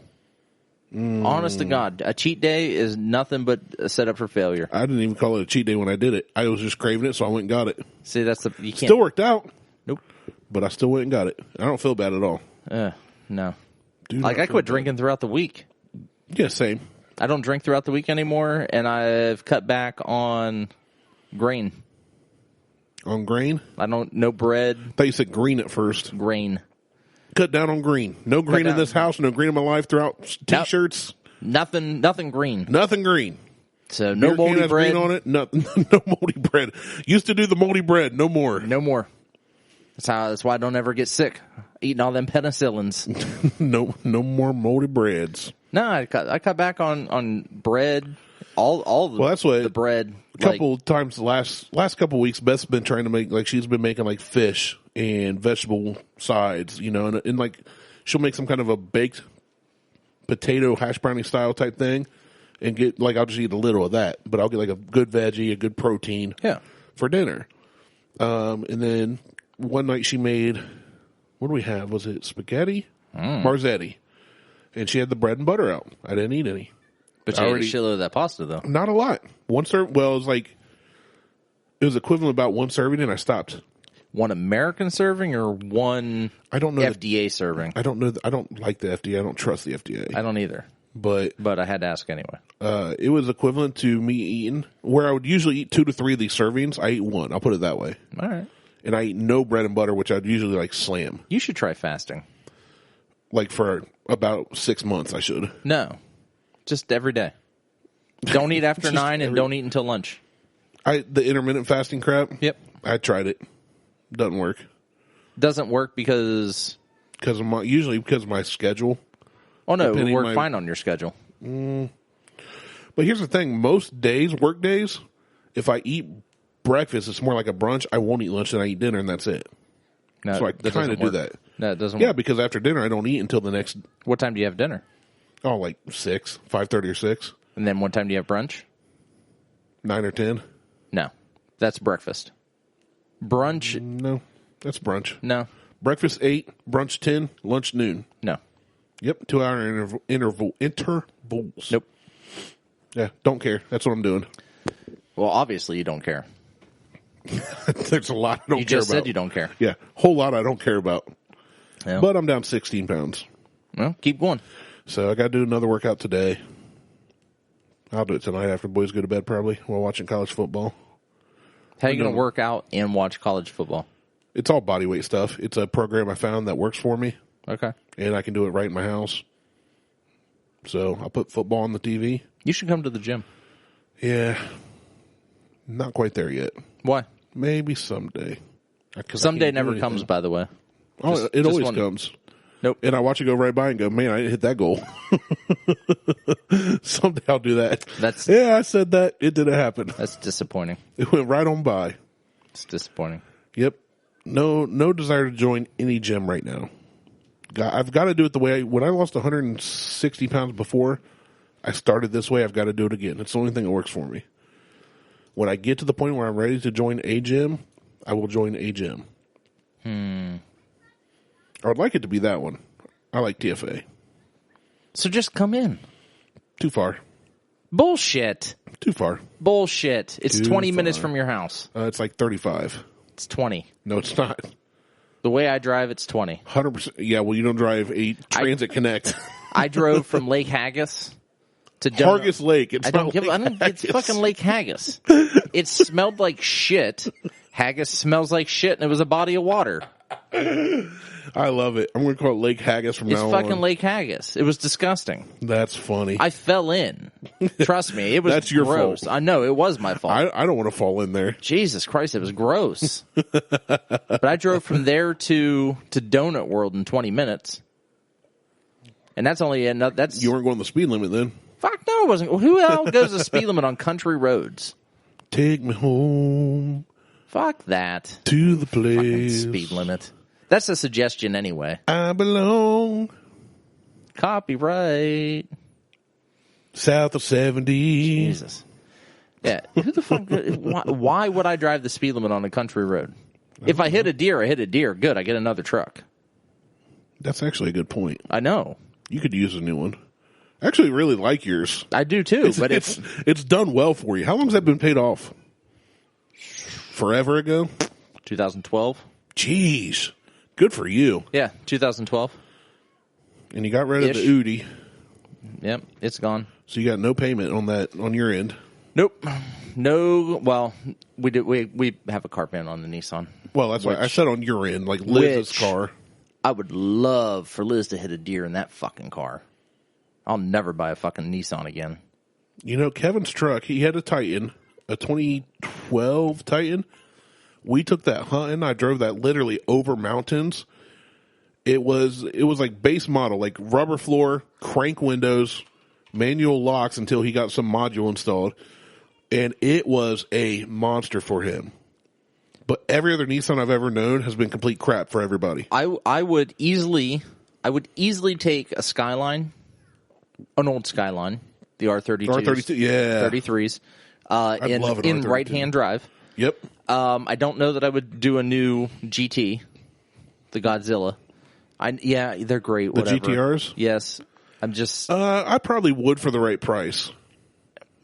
[SPEAKER 1] Honest to God, a cheat day is nothing but a setup for failure.
[SPEAKER 2] I didn't even call it a cheat day when I did it. I was just craving it, so I went and got it.
[SPEAKER 1] See, you can't.
[SPEAKER 2] Still worked out.
[SPEAKER 1] Nope.
[SPEAKER 2] But I still went and got it. I don't feel bad at all.
[SPEAKER 1] No. I quit drinking throughout the week.
[SPEAKER 2] Yeah, same.
[SPEAKER 1] I don't drink throughout the week anymore, and I've cut back on grain.
[SPEAKER 2] On grain?
[SPEAKER 1] No bread.
[SPEAKER 2] I thought you said green at first.
[SPEAKER 1] Grain.
[SPEAKER 2] Cut down on green. No green in this house. No green in my life throughout T-shirts.
[SPEAKER 1] Nothing green.
[SPEAKER 2] Nothing green.
[SPEAKER 1] So no moldy bread.
[SPEAKER 2] Green on it. No moldy bread. Used to do the moldy bread. No more.
[SPEAKER 1] No more. That's why I don't ever get sick. Eating all them penicillins.
[SPEAKER 2] No more moldy breads.
[SPEAKER 1] No, I cut back on bread. All the,
[SPEAKER 2] that's what
[SPEAKER 1] the bread.
[SPEAKER 2] A couple times the last couple weeks, Beth's been trying to make, like, she's been making like fish and vegetable sides, you know, and like she'll make some kind of a baked potato hash brownie style type thing, and get, like, I'll just eat a little of that, but I'll get like a good veggie, a good protein, for dinner. And then one night she made, what do we have? Was it spaghetti? Marzetti. And she had the bread and butter out. I didn't eat any.
[SPEAKER 1] But you ate a shitload of that pasta, though.
[SPEAKER 2] Not a lot. One serve. Well, it was equivalent about one serving, and I stopped.
[SPEAKER 1] One American serving or one
[SPEAKER 2] I don't know
[SPEAKER 1] FDA serving?
[SPEAKER 2] I don't know. I don't like the FDA. I don't trust the FDA.
[SPEAKER 1] I don't either.
[SPEAKER 2] But
[SPEAKER 1] I had to ask anyway.
[SPEAKER 2] It was equivalent to me eating, where I would usually eat 2 to 3 of these servings. I ate one. I'll put it that way.
[SPEAKER 1] All right.
[SPEAKER 2] And I eat no bread and butter, which I'd usually like slam.
[SPEAKER 1] You should try fasting.
[SPEAKER 2] Like for about 6 months, I should.
[SPEAKER 1] No. Just every day. Don't eat after 9 and don't eat until lunch.
[SPEAKER 2] The intermittent fasting crap?
[SPEAKER 1] Yep.
[SPEAKER 2] I tried it. Doesn't work.
[SPEAKER 1] Doesn't work because
[SPEAKER 2] usually because of my schedule.
[SPEAKER 1] Oh, no, it would work fine on your schedule.
[SPEAKER 2] But here's the thing. Most days, work days, if I eat breakfast, it's more like a brunch. I won't eat lunch, and I eat dinner, and that's it.
[SPEAKER 1] No,
[SPEAKER 2] so I kind of do that.
[SPEAKER 1] No, it doesn't
[SPEAKER 2] work. Yeah,
[SPEAKER 1] work.
[SPEAKER 2] because after dinner, I don't eat until the next...
[SPEAKER 1] What time do you have dinner?
[SPEAKER 2] Oh, like 6, 5:30 or 6.
[SPEAKER 1] And then what time do you have brunch?
[SPEAKER 2] 9 or 10.
[SPEAKER 1] No, that's breakfast. Brunch?
[SPEAKER 2] No, that's brunch.
[SPEAKER 1] No.
[SPEAKER 2] Breakfast 8, brunch 10, lunch noon.
[SPEAKER 1] No.
[SPEAKER 2] Yep, 2-hour intervals.
[SPEAKER 1] Nope.
[SPEAKER 2] Yeah, don't care. That's what I'm doing.
[SPEAKER 1] Well, obviously you don't care.
[SPEAKER 2] There's a lot I don't care about.
[SPEAKER 1] You just said you don't care.
[SPEAKER 2] Yeah, whole lot I don't care about.
[SPEAKER 1] Yeah.
[SPEAKER 2] But I'm down 16 pounds.
[SPEAKER 1] Well, keep going.
[SPEAKER 2] So I got to do another workout today. I'll do it tonight after the boys go to bed, probably, while watching college football.
[SPEAKER 1] How are you going to work out and watch college football?
[SPEAKER 2] It's all body weight stuff. It's a program I found that works for me.
[SPEAKER 1] Okay.
[SPEAKER 2] And I can do it right in my house. So I'll put football on the TV.
[SPEAKER 1] You should come to the gym.
[SPEAKER 2] Yeah. Not quite there yet.
[SPEAKER 1] Why?
[SPEAKER 2] Maybe someday.
[SPEAKER 1] Someday never comes, by the way.
[SPEAKER 2] Oh, it always comes.
[SPEAKER 1] Nope.
[SPEAKER 2] And I watch it go right by and go, man, I didn't hit that goal. Someday I'll do that. Yeah, I said that. It didn't happen.
[SPEAKER 1] That's disappointing.
[SPEAKER 2] It went right on by.
[SPEAKER 1] It's disappointing.
[SPEAKER 2] Yep. No desire to join any gym right now. I've got to do it the way when I lost 160 pounds before, I started this way. I've got to do it again. It's the only thing that works for me. When I get to the point where I'm ready to join a gym, I will join a gym. I would like it to be that one. I like TFA.
[SPEAKER 1] So just come in.
[SPEAKER 2] Too far.
[SPEAKER 1] Bullshit.
[SPEAKER 2] Too far.
[SPEAKER 1] Bullshit. It's
[SPEAKER 2] Too
[SPEAKER 1] 20
[SPEAKER 2] far.
[SPEAKER 1] minutes from your house.
[SPEAKER 2] It's like 35.
[SPEAKER 1] It's 20.
[SPEAKER 2] No, it's not.
[SPEAKER 1] The way I drive, it's 20.
[SPEAKER 2] 100%. Yeah, well, you don't drive a Transit Connect.
[SPEAKER 1] I drove from Lake Haggis to
[SPEAKER 2] Hargis Lake. It's
[SPEAKER 1] It's fucking Lake Haggis. It smelled like shit. Haggis smells like shit, and it was a body of water.
[SPEAKER 2] I love it. I'm going to call it Lake Haggis from now on.
[SPEAKER 1] It's fucking Lake Haggis. It was disgusting.
[SPEAKER 2] That's funny.
[SPEAKER 1] I fell in. Trust me, it was
[SPEAKER 2] That's your
[SPEAKER 1] gross.
[SPEAKER 2] fault.
[SPEAKER 1] I know, it was my fault.
[SPEAKER 2] I don't want to fall in there.
[SPEAKER 1] Jesus Christ, it was gross. But I drove from there to Donut World in 20 minutes. And that's only enough.
[SPEAKER 2] You weren't going the speed limit then.
[SPEAKER 1] Fuck no, it wasn't. Who the hell goes the speed limit on country roads?
[SPEAKER 2] Take me home.
[SPEAKER 1] Fuck that.
[SPEAKER 2] To the place.
[SPEAKER 1] Fucking speed limit. That's a suggestion anyway.
[SPEAKER 2] I belong.
[SPEAKER 1] Copyright.
[SPEAKER 2] South of 70.
[SPEAKER 1] Jesus. Yeah. Who the fuck? Why would I drive the speed limit on a country road? If I hit a deer, I hit a deer. Good. I get another truck.
[SPEAKER 2] That's actually a good point.
[SPEAKER 1] I know.
[SPEAKER 2] You could use a new one. I actually really like yours.
[SPEAKER 1] I do too. But
[SPEAKER 2] it's done well for you. How long has that been paid off? Forever ago?
[SPEAKER 1] 2012.
[SPEAKER 2] Jeez. Good for you.
[SPEAKER 1] Yeah, 2012.
[SPEAKER 2] And you got rid of the Udi.
[SPEAKER 1] Yep, it's gone.
[SPEAKER 2] So you got no payment on that on your end.
[SPEAKER 1] Nope. No. Well, we have a car payment on the Nissan.
[SPEAKER 2] Well, that's why I said on your end, like Liz's car.
[SPEAKER 1] I would love for Liz to hit a deer in that fucking car. I'll never buy a fucking Nissan again.
[SPEAKER 2] You know, Kevin's truck, he had a Titan, a 2012 Titan. We took that hunting. I drove that literally over mountains. It was like base model, like rubber floor, crank windows, manual locks until he got some module installed. And it was a monster for him. But every other Nissan I've ever known has been complete crap for everybody.
[SPEAKER 1] I would easily take a Skyline, an old Skyline, the R32s.
[SPEAKER 2] R32, yeah.
[SPEAKER 1] 33s,
[SPEAKER 2] in
[SPEAKER 1] right-hand drive.
[SPEAKER 2] Yep.
[SPEAKER 1] I don't know that I would do a new GT, the Godzilla. They're great. Whatever.
[SPEAKER 2] The GTRs?
[SPEAKER 1] Yes. I'm just.
[SPEAKER 2] I probably would for the right price.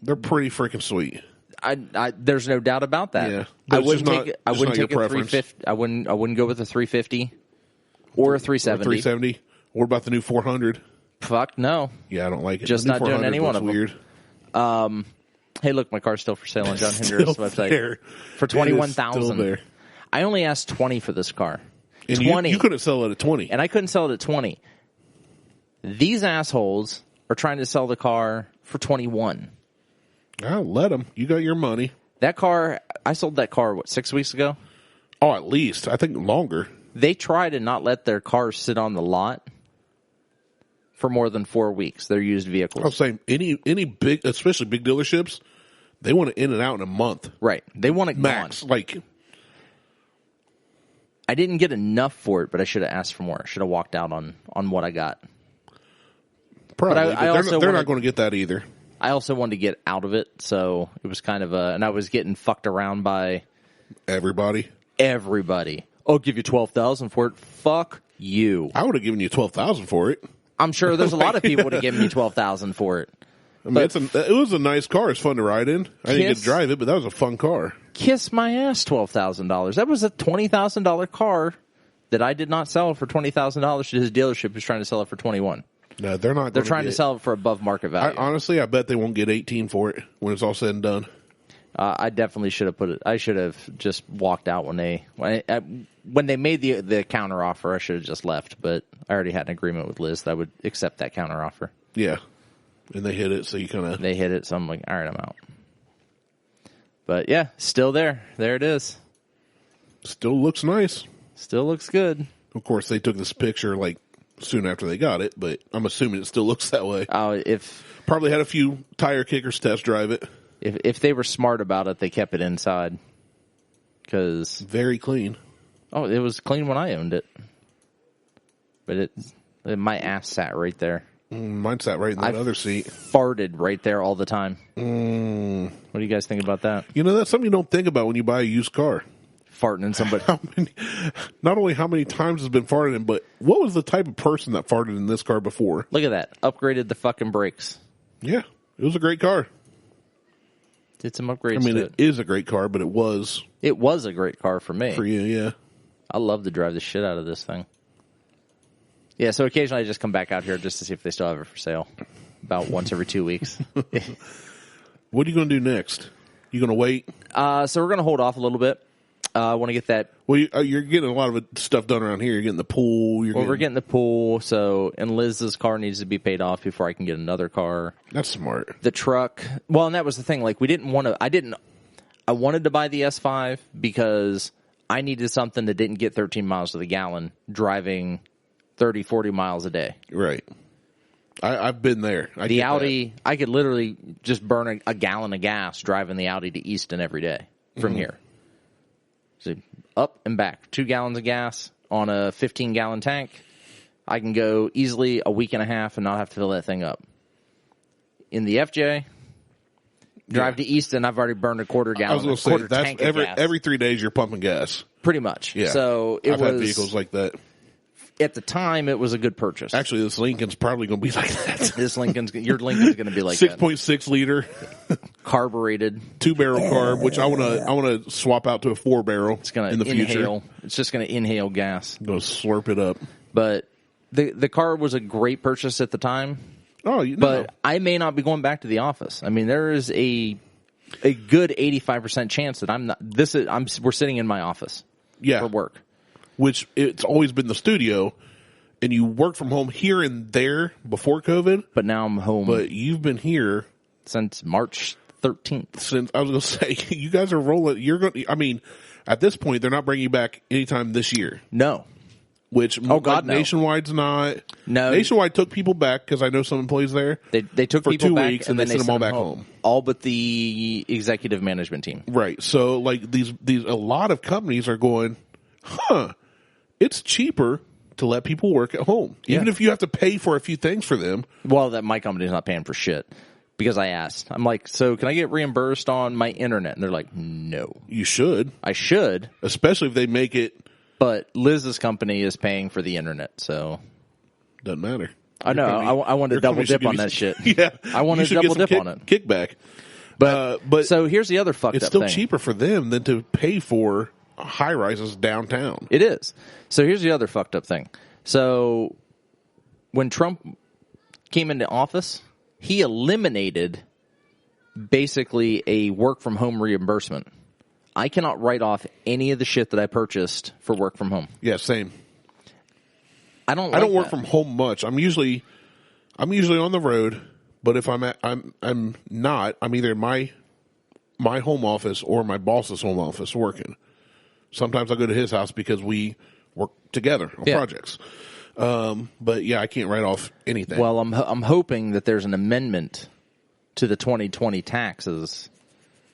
[SPEAKER 2] They're pretty freaking sweet.
[SPEAKER 1] There's no doubt about that.
[SPEAKER 2] Yeah,
[SPEAKER 1] I wouldn't take a
[SPEAKER 2] 350.
[SPEAKER 1] I wouldn't go with a 350 or a 370.
[SPEAKER 2] 370. What about the new 400?
[SPEAKER 1] Fuck no.
[SPEAKER 2] Yeah, I don't like it.
[SPEAKER 1] Just not doing any one of them.
[SPEAKER 2] Weird.
[SPEAKER 1] Hey, look, my car's still for sale on John Hendricks' website
[SPEAKER 2] there.
[SPEAKER 1] for $21,000. I only asked $20 for this car.
[SPEAKER 2] And
[SPEAKER 1] 20.
[SPEAKER 2] You couldn't sell it at 20.
[SPEAKER 1] And I couldn't sell it at 20. These assholes are trying to sell the car for 21.
[SPEAKER 2] I'll let them. You got your money.
[SPEAKER 1] That car, I sold that car, 6 weeks ago?
[SPEAKER 2] Oh, at least. I think longer.
[SPEAKER 1] They try to not let their cars sit on the lot for more than 4 weeks. They're used vehicles.
[SPEAKER 2] I'll say any big, especially big dealerships, they want it in and out in a month.
[SPEAKER 1] Right. They want it
[SPEAKER 2] max.
[SPEAKER 1] Gone.
[SPEAKER 2] Like,
[SPEAKER 1] I didn't get enough for it, but I should have asked for more. I should have walked out on what I got.
[SPEAKER 2] Probably.
[SPEAKER 1] But
[SPEAKER 2] they're not going to get that either.
[SPEAKER 1] I also wanted to get out of it, so it was kind of and I was getting fucked around by
[SPEAKER 2] everybody.
[SPEAKER 1] I'll give you $12,000 for it. Fuck you.
[SPEAKER 2] I would have given you $12,000 for it.
[SPEAKER 1] I'm sure there's a lot of people would have given me $12,000 for it.
[SPEAKER 2] I mean, it was a nice car. It's fun to ride in. I didn't get to drive it, but that was a fun car.
[SPEAKER 1] Kiss my ass, $12,000. That was a $20,000 car that I did not sell for $20,000 to his dealership who's trying to sell it for $21,000.
[SPEAKER 2] No, they're not.
[SPEAKER 1] They're trying to sell it for above market value.
[SPEAKER 2] Honestly, I bet they won't get $18,000 for it when it's all said and done.
[SPEAKER 1] I definitely should have put it. I should have just walked out when they made the counter offer. I should have just left, but I already had an agreement with Liz that I would accept that counter offer.
[SPEAKER 2] Yeah, and they hit it, so you kind of
[SPEAKER 1] they hit it. So I'm like, all right, I'm out. But yeah, still there. There it is.
[SPEAKER 2] Still looks nice.
[SPEAKER 1] Still looks good.
[SPEAKER 2] Of course, they took this picture like soon after they got it, but I'm assuming it still looks that way. Probably had a few tire kickers test drive it.
[SPEAKER 1] If they were smart about it, they kept it inside. Because
[SPEAKER 2] very clean.
[SPEAKER 1] Oh, it was clean when I owned it. But my ass sat right there.
[SPEAKER 2] Mine sat right in that other seat.
[SPEAKER 1] Farted right there all the time. What do you guys think about that?
[SPEAKER 2] You know, that's something you don't think about when you buy a used car.
[SPEAKER 1] Farting in somebody.
[SPEAKER 2] Not only how many times it's been farted in, but what was the type of person that farted in this car before?
[SPEAKER 1] Look at that. Upgraded the fucking brakes.
[SPEAKER 2] Yeah. It was a great car.
[SPEAKER 1] Did some upgrades.
[SPEAKER 2] I mean, it is a great car, but it was
[SPEAKER 1] a great car for me.
[SPEAKER 2] For you, yeah.
[SPEAKER 1] I love to drive the shit out of this thing. Yeah, so occasionally I just come back out here just to see if they still have it for sale. About once every 2 weeks.
[SPEAKER 2] What are you going to do next? You going to wait?
[SPEAKER 1] So we're going to hold off a little bit. I want to get that.
[SPEAKER 2] Well, you're getting a lot of stuff done around here. You're getting the pool.
[SPEAKER 1] We're getting the pool. And Liz's car needs to be paid off before I can get another car.
[SPEAKER 2] That's smart.
[SPEAKER 1] The truck. Well, and that was the thing. Like, we didn't want to. I wanted to buy the S5 because I needed something that didn't get 13 miles to the gallon driving 30, 40 miles a day.
[SPEAKER 2] Right. I've been there.
[SPEAKER 1] The Audi, I could literally just burn a gallon of gas driving the Audi to Easton every day from here. So up and back. 2 gallons of gas on a 15-gallon tank. I can go easily a week and a half and not have to fill that thing up. In the FJ, drive to Easton, I've already burned a quarter gallon.
[SPEAKER 2] I was going to say, that's every 3 days you're pumping gas.
[SPEAKER 1] Pretty much.
[SPEAKER 2] Yeah.
[SPEAKER 1] So
[SPEAKER 2] I've had vehicles like that.
[SPEAKER 1] At the time, it was a good purchase.
[SPEAKER 2] Actually, this Lincoln's probably going to be like that.
[SPEAKER 1] Your Lincoln's going to be like
[SPEAKER 2] 6.6 liter,
[SPEAKER 1] carbureted,
[SPEAKER 2] 2-barrel carb, which I want to swap out to a 4-barrel.
[SPEAKER 1] It's going to inhale. It's just going to inhale gas.
[SPEAKER 2] Go slurp it up.
[SPEAKER 1] But the car was a great purchase at the time.
[SPEAKER 2] Oh, you know.
[SPEAKER 1] But I may not be going back to the office. I mean, there is a good 85% chance that I'm not. We're sitting in my office for work,
[SPEAKER 2] which it's always been the studio, and you worked from home here and there before COVID.
[SPEAKER 1] But now I'm home.
[SPEAKER 2] But you've been here
[SPEAKER 1] since March 13th.
[SPEAKER 2] Since I was going to say, you guys are rolling. You're going. I mean, at this point, they're not bringing you back anytime this year.
[SPEAKER 1] No.
[SPEAKER 2] Which Nationwide's not.
[SPEAKER 1] No,
[SPEAKER 2] Nationwide took people back because I know some employees there.
[SPEAKER 1] They took
[SPEAKER 2] for
[SPEAKER 1] people
[SPEAKER 2] 2
[SPEAKER 1] back
[SPEAKER 2] weeks and they sent them all back home.
[SPEAKER 1] All but the executive management team.
[SPEAKER 2] Right. So like these a lot of companies are going, it's cheaper to let people work at home, even if you have to pay for a few things for them.
[SPEAKER 1] Well, that my company's not paying for shit because I asked. I'm like, so can I get reimbursed on my internet? And they're like, no.
[SPEAKER 2] You should.
[SPEAKER 1] I should,
[SPEAKER 2] especially if they make it.
[SPEAKER 1] But Liz's company is paying for the internet, so
[SPEAKER 2] doesn't matter.
[SPEAKER 1] I know. I want to double dip on that shit.
[SPEAKER 2] Yeah,
[SPEAKER 1] I want to double dip on it.
[SPEAKER 2] Kickback.
[SPEAKER 1] But so here's the other fucked up thing.
[SPEAKER 2] It's still cheaper for them than to pay for high rises downtown.
[SPEAKER 1] It is. So here's the other fucked up thing. So when Trump came into office, he eliminated basically a work from home reimbursement. I cannot write off any of the shit that I purchased for work from home.
[SPEAKER 2] Yeah, same.
[SPEAKER 1] I don't
[SPEAKER 2] work from home much. I'm usually on the road, but if I'm not, I'm either in my home office or my boss's home office working. Sometimes I go to his house because we work together on projects. But yeah, I can't write off anything.
[SPEAKER 1] Well, I'm hoping that there's an amendment to the 2020 taxes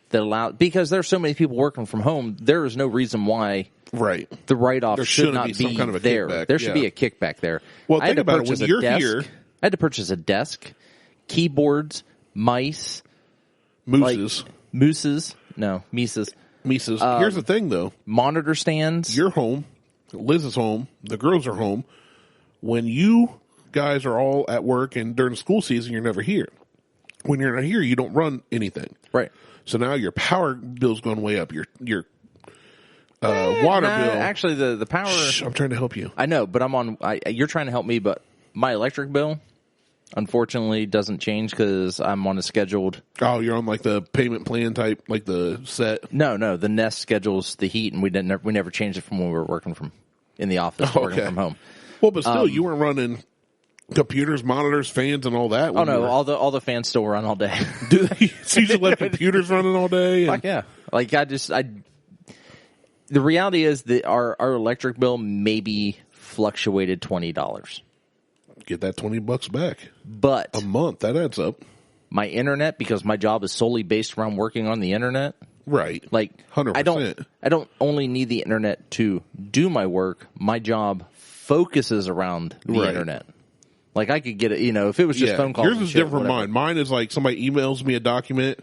[SPEAKER 1] that allow, because there's so many people working from home, there is no reason why the write-off should not be
[SPEAKER 2] some kind of a
[SPEAKER 1] there.
[SPEAKER 2] Kickback.
[SPEAKER 1] There should be a kickback there.
[SPEAKER 2] Well, think about it. When you're here,
[SPEAKER 1] I had to purchase a desk, keyboards, mice,
[SPEAKER 2] mooses.
[SPEAKER 1] Mises.
[SPEAKER 2] Here's the thing, though.
[SPEAKER 1] Monitor stands.
[SPEAKER 2] You're home. Liz is home. The girls are home. When you guys are all at work and during school season, you're never here. When you're not here, you don't run anything.
[SPEAKER 1] Right.
[SPEAKER 2] So now your power bill's going way up. Your water bill.
[SPEAKER 1] Actually, the power.
[SPEAKER 2] Shh, I'm trying to help you.
[SPEAKER 1] I know, but you're trying to help me. But my electric bill, unfortunately, doesn't change because I'm on a scheduled.
[SPEAKER 2] Oh, you're on like the payment plan type, like the set.
[SPEAKER 1] No. The Nest schedules the heat, and we never changed it from when we were working from in the office, working from home.
[SPEAKER 2] Well, but still, you weren't running computers, monitors, fans, and all that.
[SPEAKER 1] Oh no, all the fans still run all day.
[SPEAKER 2] Do they? So you just let computers running all day?
[SPEAKER 1] Fuck yeah! Like the reality is that our electric bill maybe fluctuated $20.
[SPEAKER 2] Get that $20 back,
[SPEAKER 1] but
[SPEAKER 2] a month that adds up.
[SPEAKER 1] My internet, because my job is solely based around working on the internet.
[SPEAKER 2] Right.
[SPEAKER 1] Like
[SPEAKER 2] 100%.
[SPEAKER 1] I don't only need the internet to do my work. My job focuses around the internet. Like I could get it, if it was just phone calls.
[SPEAKER 2] Yours is different from mine. Mine is like somebody emails me a document,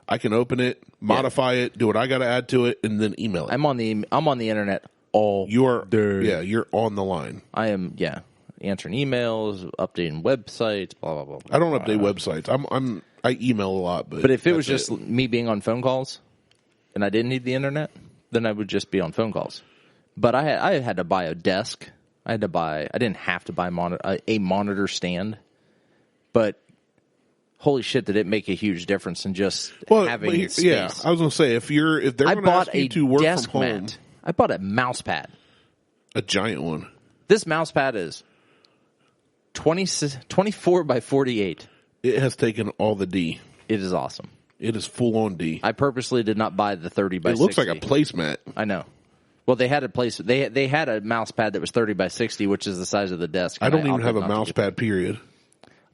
[SPEAKER 2] I can open it, modify it, do what I got to add to it, and then email it.
[SPEAKER 1] I'm on the internet all day.
[SPEAKER 2] Yeah, you're on the line.
[SPEAKER 1] I am. Yeah, answering emails, updating websites, blah blah blah.
[SPEAKER 2] I don't update websites. I email a lot, but
[SPEAKER 1] if it was just me being on phone calls, and I didn't need the internet, then I would just be on phone calls. But I had to buy a desk. I didn't have to buy a monitor stand, but holy shit, did it make a huge difference in just having space.
[SPEAKER 2] Yeah, I was going to say, if they're going to ask you to work from home.
[SPEAKER 1] I bought a mouse pad.
[SPEAKER 2] A giant one.
[SPEAKER 1] This mouse pad is 24 by 48.
[SPEAKER 2] It has taken all the D.
[SPEAKER 1] It is awesome.
[SPEAKER 2] It is full on D.
[SPEAKER 1] I purposely did not buy the 30 by 60.
[SPEAKER 2] It looks like a placemat.
[SPEAKER 1] I know. Well, they had they had a mouse pad that was 30 by 60, which is the size of the desk.
[SPEAKER 2] I don't even have a mouse pad, period.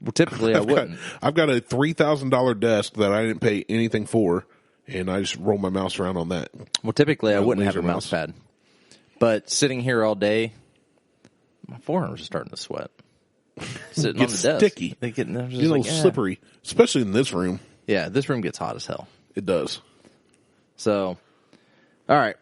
[SPEAKER 1] Well, typically I wouldn't.
[SPEAKER 2] I've got a $3,000 desk that I didn't pay anything for, and I just roll my mouse around on that.
[SPEAKER 1] Well, typically I wouldn't have a mouse pad. But sitting here all day, my forearms are starting to sweat. Sitting on the desk.
[SPEAKER 2] Sticky.
[SPEAKER 1] They get a
[SPEAKER 2] little slippery, especially in this room.
[SPEAKER 1] Yeah, this room gets hot as hell.
[SPEAKER 2] It does.
[SPEAKER 1] So, all right.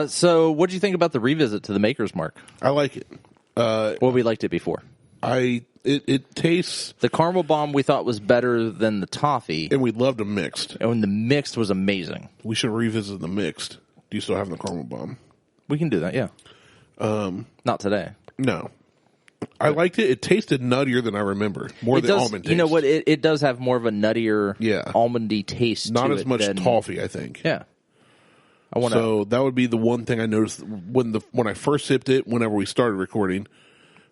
[SPEAKER 1] So what do you think about the revisit to the Maker's Mark?
[SPEAKER 2] I like it.
[SPEAKER 1] Well, we liked it before.
[SPEAKER 2] It tastes...
[SPEAKER 1] The caramel bomb we thought was better than the toffee.
[SPEAKER 2] And we loved the mixed.
[SPEAKER 1] And the mixed was amazing.
[SPEAKER 2] We should revisit the mixed. Do you still have the caramel bomb?
[SPEAKER 1] We can do that, yeah. Not today.
[SPEAKER 2] No. I liked it. It tasted nuttier than I remember. More than almond taste.
[SPEAKER 1] You know what? It does have more of a nuttier,
[SPEAKER 2] Yeah.
[SPEAKER 1] almondy taste.
[SPEAKER 2] Not
[SPEAKER 1] to
[SPEAKER 2] as
[SPEAKER 1] it
[SPEAKER 2] much
[SPEAKER 1] than,
[SPEAKER 2] toffee, I think.
[SPEAKER 1] Yeah.
[SPEAKER 2] So that would be the one thing I noticed when I first sipped it. Whenever we started recording,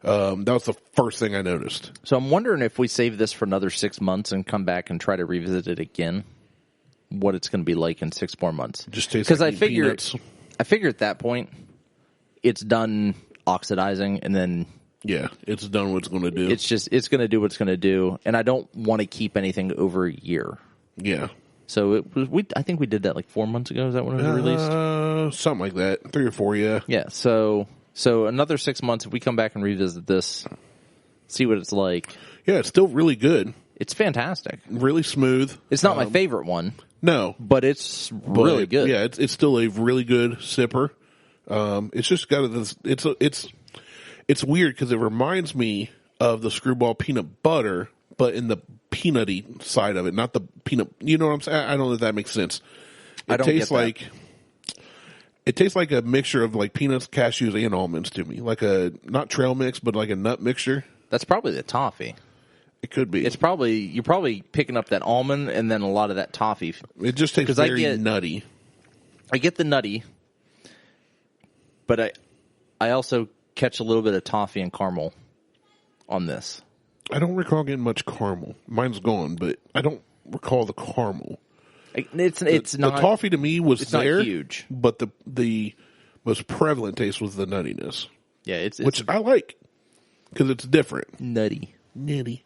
[SPEAKER 2] that was the first thing I noticed.
[SPEAKER 1] So I'm wondering if we save this for another 6 months and come back and try to revisit it again, what it's going to be like in 6 more months.
[SPEAKER 2] Just tastes like peanuts.
[SPEAKER 1] I figure at that point it's done oxidizing, and then
[SPEAKER 2] yeah, it's done what it's going to do.
[SPEAKER 1] it's going to do what it's going to do, and I don't want to keep anything over a year.
[SPEAKER 2] Yeah.
[SPEAKER 1] So I think we did that like 4 months ago. Is that when it was released?
[SPEAKER 2] Something like that. 3 or 4, yeah.
[SPEAKER 1] Yeah. So another 6 months, if we come back and revisit this, see what it's like.
[SPEAKER 2] Yeah, it's still really good.
[SPEAKER 1] It's fantastic.
[SPEAKER 2] Really smooth.
[SPEAKER 1] It's not my favorite one.
[SPEAKER 2] No,
[SPEAKER 1] but it's really good.
[SPEAKER 2] Yeah, it's still a really good sipper. It's just got this. It's weird because it reminds me of the Screwball peanut butter, but in the peanutty side of it, not the peanut. You know what I'm saying? I don't know if that makes sense.
[SPEAKER 1] I don't get that.
[SPEAKER 2] It tastes like a mixture of like peanuts, cashews, and almonds to me. Like a not trail mix, but like a nut mixture.
[SPEAKER 1] That's probably the toffee.
[SPEAKER 2] It could be.
[SPEAKER 1] You're probably picking up that almond and then a lot of that toffee.
[SPEAKER 2] It just tastes very nutty.
[SPEAKER 1] I get the nutty, but I also catch a little bit of toffee and caramel on this.
[SPEAKER 2] I don't recall getting much caramel. Mine's gone, but I don't recall the caramel.
[SPEAKER 1] It's not
[SPEAKER 2] the toffee to me was there,
[SPEAKER 1] not huge,
[SPEAKER 2] but the most prevalent taste was the nuttiness.
[SPEAKER 1] Yeah,
[SPEAKER 2] which I like because it's different.
[SPEAKER 1] Nutty.
[SPEAKER 2] Nudie.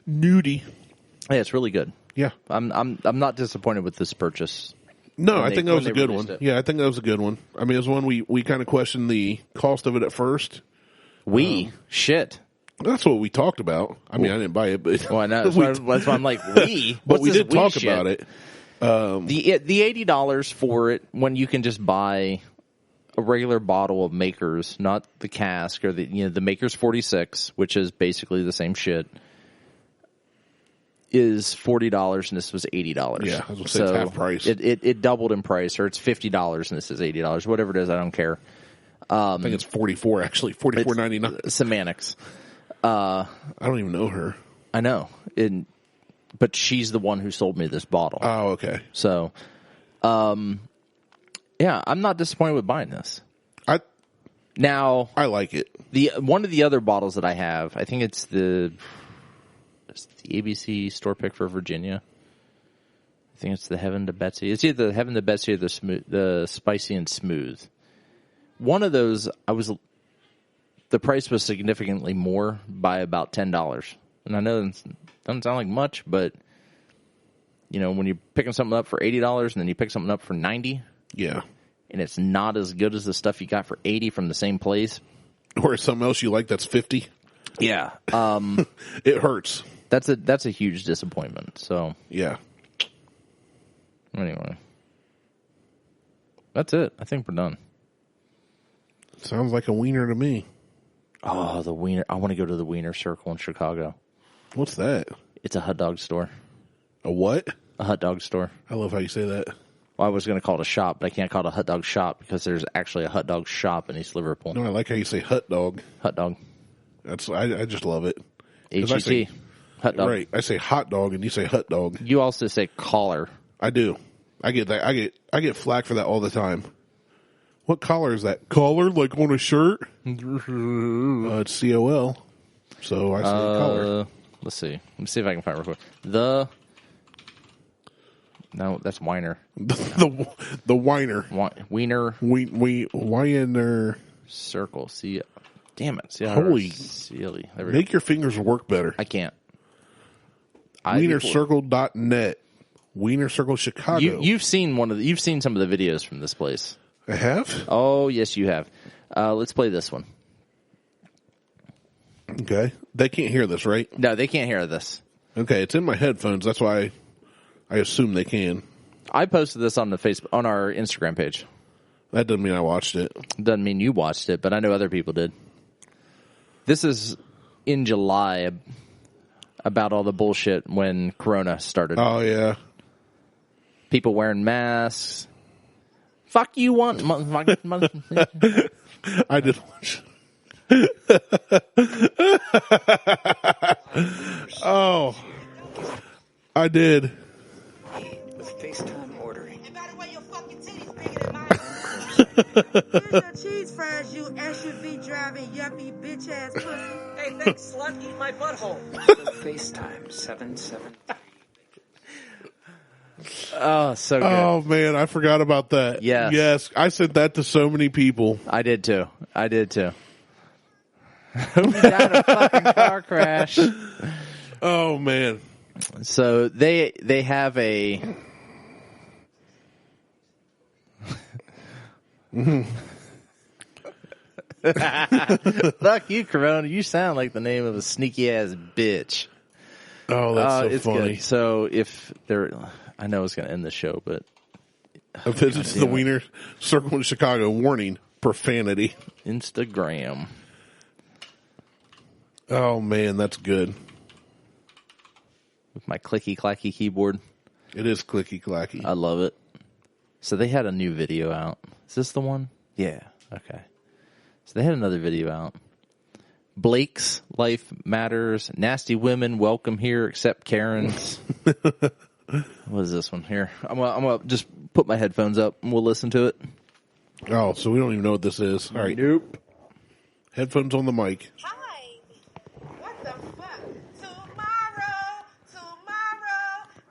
[SPEAKER 1] Yeah, it's really good.
[SPEAKER 2] Yeah,
[SPEAKER 1] I'm not disappointed with this purchase.
[SPEAKER 2] No, I think that was a good one. Yeah, I think that was a good one. I mean, it was one we kind of questioned the cost of it at first.
[SPEAKER 1] Shit.
[SPEAKER 2] That's what we talked about. I mean, I didn't buy it, but
[SPEAKER 1] well, I know. That's why I'm like,
[SPEAKER 2] but we did talk about it.
[SPEAKER 1] The $80 for it when you can just buy a regular bottle of Maker's, not the cask or the Maker's 46, which is basically the same shit, is $40 and this was $80.
[SPEAKER 2] Yeah, I was gonna say it's half price.
[SPEAKER 1] It doubled in price, or it's $50 and this is $80. Whatever it is, I don't care.
[SPEAKER 2] I think it's 44 actually, $44.99.
[SPEAKER 1] Semantics.
[SPEAKER 2] I don't even know her.
[SPEAKER 1] I know, but she's the one who sold me this bottle.
[SPEAKER 2] Oh, okay.
[SPEAKER 1] So, yeah, I'm not disappointed with buying this. I
[SPEAKER 2] like it.
[SPEAKER 1] One of the other bottles that I have, I think it's the ABC store pick for Virginia. I think it's the Heaven to Betsy. It's either the Heaven to Betsy or the Spicy and Smooth. One of those, the price was significantly more by about $10. And I know it doesn't sound like much, but when you're picking something up for $80 and then you pick something up for $90,
[SPEAKER 2] yeah,
[SPEAKER 1] and it's not as good as the stuff you got for $80 from the same place,
[SPEAKER 2] or something else you like that's $50.
[SPEAKER 1] Yeah,
[SPEAKER 2] it hurts.
[SPEAKER 1] That's a huge disappointment. So
[SPEAKER 2] yeah.
[SPEAKER 1] Anyway, that's it. I think we're done.
[SPEAKER 2] Sounds like a wiener to me.
[SPEAKER 1] Oh, the wiener! I want to go to the Wiener Circle in Chicago.
[SPEAKER 2] What's that?
[SPEAKER 1] It's a hot dog store.
[SPEAKER 2] A what?
[SPEAKER 1] A hot dog store.
[SPEAKER 2] I love how you say that.
[SPEAKER 1] Well, I was going to call it a shop, but I can't call it a hot dog shop because there's actually a hot dog shop in East Liverpool.
[SPEAKER 2] No, I like how you say hot dog.
[SPEAKER 1] Hot dog.
[SPEAKER 2] I just love it.
[SPEAKER 1] HET. Hot dog.
[SPEAKER 2] Right. I say hot dog and you say hot dog.
[SPEAKER 1] You also say collar.
[SPEAKER 2] I do. I get that. I get flack for that all the time. What collar is that? Collar, like on a shirt? It's COL. So I say collar.
[SPEAKER 1] Let's see. Let me see if I can find it real quick. No, that's Weiner.
[SPEAKER 2] the Weiner.
[SPEAKER 1] Wiener.
[SPEAKER 2] Weiner.
[SPEAKER 1] Circle. See, damn it. See,
[SPEAKER 2] holy.
[SPEAKER 1] Silly.
[SPEAKER 2] Make your fingers work better.
[SPEAKER 1] I can't.
[SPEAKER 2] WienerCircle.net. Wiener Circle Chicago.
[SPEAKER 1] You've seen some of the videos from this place.
[SPEAKER 2] I have?
[SPEAKER 1] Oh, yes, you have. Let's play this one.
[SPEAKER 2] Okay. They can't hear this, right?
[SPEAKER 1] No, they can't hear this.
[SPEAKER 2] Okay, it's in my headphones. That's why I assume they can.
[SPEAKER 1] I posted this on our Instagram page.
[SPEAKER 2] That doesn't mean I watched it.
[SPEAKER 1] Doesn't mean you watched it, but I know other people did. This is in July about all the bullshit when Corona started.
[SPEAKER 2] Oh, yeah.
[SPEAKER 1] People wearing masks. Fuck you want.
[SPEAKER 2] I did watch. Oh, I did.
[SPEAKER 3] With FaceTime ordering.
[SPEAKER 4] And by the way, your fucking titties bigger than mine. Here's your cheese fries, you SUV driving yuppie bitch ass pussy.
[SPEAKER 3] Hey, thanks, slut. Eat my butthole. FaceTime 773.
[SPEAKER 1] Oh, so good.
[SPEAKER 2] Oh man, I forgot about that.
[SPEAKER 1] Yes.
[SPEAKER 2] Yes, I sent that to so many people.
[SPEAKER 1] I did too. Hope you died in a fucking car crash.
[SPEAKER 2] Oh man.
[SPEAKER 1] So they have a fuck you, Corona. You sound like the name of a sneaky ass bitch.
[SPEAKER 2] Oh, that's so
[SPEAKER 1] it's
[SPEAKER 2] funny.
[SPEAKER 1] good. So if there, I know it's going to end the show, but
[SPEAKER 2] A visit to the Wiener Circle in Chicago. Warning: profanity.
[SPEAKER 1] Instagram.
[SPEAKER 2] Oh man, that's good.
[SPEAKER 1] With my clicky clacky keyboard.
[SPEAKER 2] It is clicky clacky.
[SPEAKER 1] I love it. So they had a new video out. Is this the one? Yeah. Okay. So they had another video out. Blake's Life Matters. Nasty women welcome here except Karen's. What is this one here? I'm gonna just put my headphones up and we'll listen to it.
[SPEAKER 2] Oh, so we don't even know what this is. All right.
[SPEAKER 1] Nope.
[SPEAKER 2] Headphones on the mic.
[SPEAKER 4] Hi. What the fuck? Tomorrow,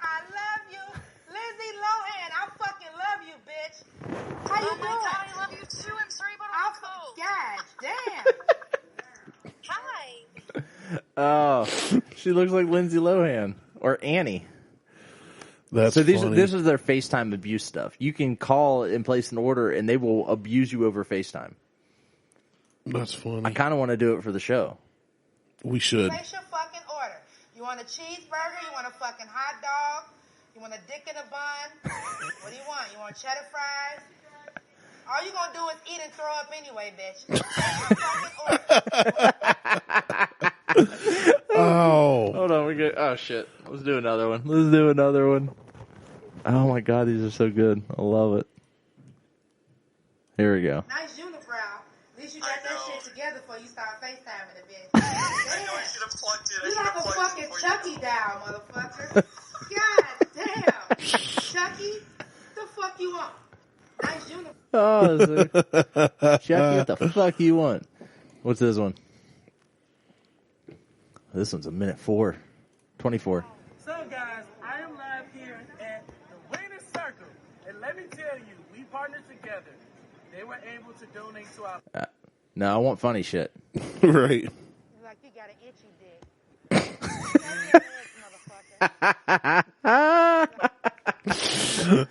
[SPEAKER 4] I love you. Lindsay Lohan, I fucking love you, bitch. How you doing?
[SPEAKER 5] Oh my god, I love you too. I'm sorry about all the cold.
[SPEAKER 4] God damn.
[SPEAKER 5] Hi.
[SPEAKER 1] Oh, she looks like Lindsay Lohan or Annie.
[SPEAKER 2] That's
[SPEAKER 1] So this
[SPEAKER 2] funny.
[SPEAKER 1] is their FaceTime abuse stuff. You can call and place an order, and they will abuse you over FaceTime.
[SPEAKER 2] That's funny.
[SPEAKER 1] I kind of want to do it for the show.
[SPEAKER 2] We should.
[SPEAKER 4] Place your fucking order. You want a cheeseburger? You want a fucking hot dog? You want a dick in a bun? What do you want? You want cheddar fries? All you gonna do is eat and throw up anyway, bitch. Place your fucking order.
[SPEAKER 2] Oh.
[SPEAKER 1] Hold on, we get. Oh shit! Let's do another one. Oh my god, these are so good. I love it. Here we go.
[SPEAKER 4] Nice unibrow. At least you got that shit together before you start FaceTiming it, bitch.
[SPEAKER 5] I know I should have plugged it.
[SPEAKER 4] You like a fucking Chucky doll, motherfucker. God damn. Chucky, the fuck you want? Nice unibrow.
[SPEAKER 1] Oh, Jackie, what the fuck you want? What's this one? This one's a minute 24.
[SPEAKER 6] So guys, I am live here at the Wiener Circle, and let me tell you, we partnered together. They were able to donate to our...
[SPEAKER 1] No, I want funny shit.
[SPEAKER 2] Right.
[SPEAKER 4] Like you got an itchy dick.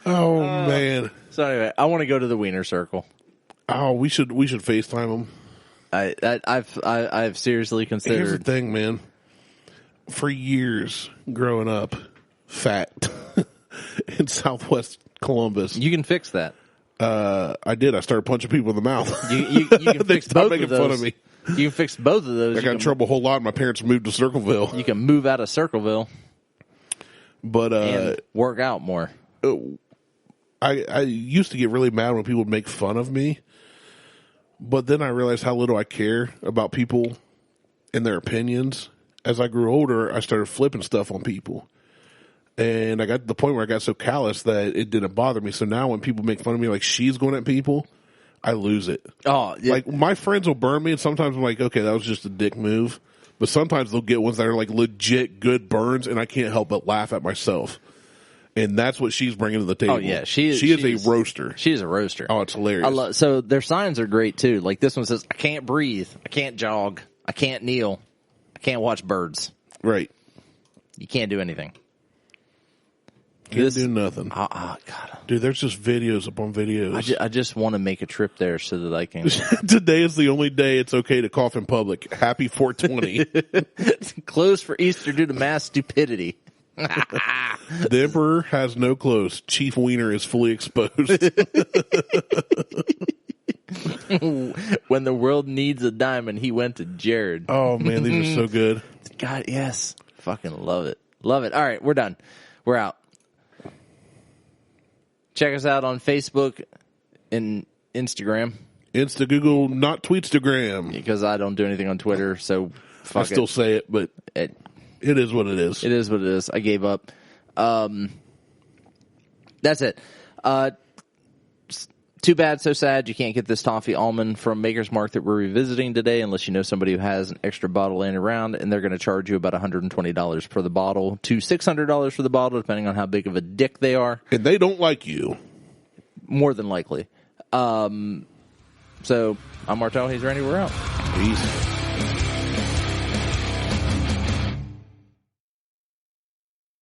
[SPEAKER 2] Oh man.
[SPEAKER 1] So anyway, I want to go to the Wiener Circle.
[SPEAKER 2] Oh, we should FaceTime them.
[SPEAKER 1] I've seriously
[SPEAKER 2] Here's the
[SPEAKER 1] considered.
[SPEAKER 2] thing, man. For years growing up, fat in Southwest Columbus,
[SPEAKER 1] You can fix that.
[SPEAKER 2] I did. I started punching people in the mouth.
[SPEAKER 1] You can
[SPEAKER 2] They
[SPEAKER 1] fix
[SPEAKER 2] stopped
[SPEAKER 1] both
[SPEAKER 2] making
[SPEAKER 1] of those.
[SPEAKER 2] fun of me.
[SPEAKER 1] You can fix both of those.
[SPEAKER 2] I got in trouble a whole lot. My parents moved to Circleville,
[SPEAKER 1] You can move out of Circleville
[SPEAKER 2] but
[SPEAKER 1] and work out more.
[SPEAKER 2] I used to get really mad when people would make fun of me, but then I realized how little I care about people and their opinions. As I grew older, I started flipping stuff on people. And I got to the point where I got so callous that it didn't bother me. So now when people make fun of me like she's going at people, I lose it.
[SPEAKER 1] Oh, yeah.
[SPEAKER 2] Like, my friends will burn me, and sometimes I'm like, okay, that was just a dick move. But sometimes they'll get ones that are like legit good burns, and I can't help but laugh at myself. And that's what she's bringing to the table.
[SPEAKER 1] Oh, yeah. She is
[SPEAKER 2] a roaster.
[SPEAKER 1] She is a roaster.
[SPEAKER 2] Oh, it's hilarious.
[SPEAKER 1] So their signs are great too. Like this one says, I can't breathe. I can't jog. I can't kneel. I can't watch birds.
[SPEAKER 2] Right.
[SPEAKER 1] You can't do anything.
[SPEAKER 2] Can't do nothing.
[SPEAKER 1] God.
[SPEAKER 2] Dude, there's just videos upon videos.
[SPEAKER 1] I just want to make a trip there so that I can.
[SPEAKER 2] Today is the only day it's okay to cough in public. Happy 420.
[SPEAKER 1] Closed for Easter due to mass stupidity.
[SPEAKER 2] The Emperor has no clothes. Chief Wiener is fully exposed.
[SPEAKER 1] When the world needs a diamond, he went to Jared.
[SPEAKER 2] Oh, man, these are so good.
[SPEAKER 1] God, yes. Fucking love it. Love it. All right, we're done. We're out. Check us out on Facebook and Instagram.
[SPEAKER 2] Insta, Google, not Tweetstagram.
[SPEAKER 1] because I don't do anything on Twitter. So fuck
[SPEAKER 2] I still say it, but
[SPEAKER 1] it
[SPEAKER 2] is what it is.
[SPEAKER 1] It is what it is. I gave up. That's it. Too bad, so sad. You can't get this Toffee Almond from Maker's Mark that we're revisiting today unless you know somebody who has an extra bottle laying around, and they're going to charge you about $120 for the bottle to $600 for the bottle, depending on how big of a dick they are.
[SPEAKER 2] And they don't like you.
[SPEAKER 1] More than likely. So, I'm Martelle. He's Randy. We're out.
[SPEAKER 2] Peace.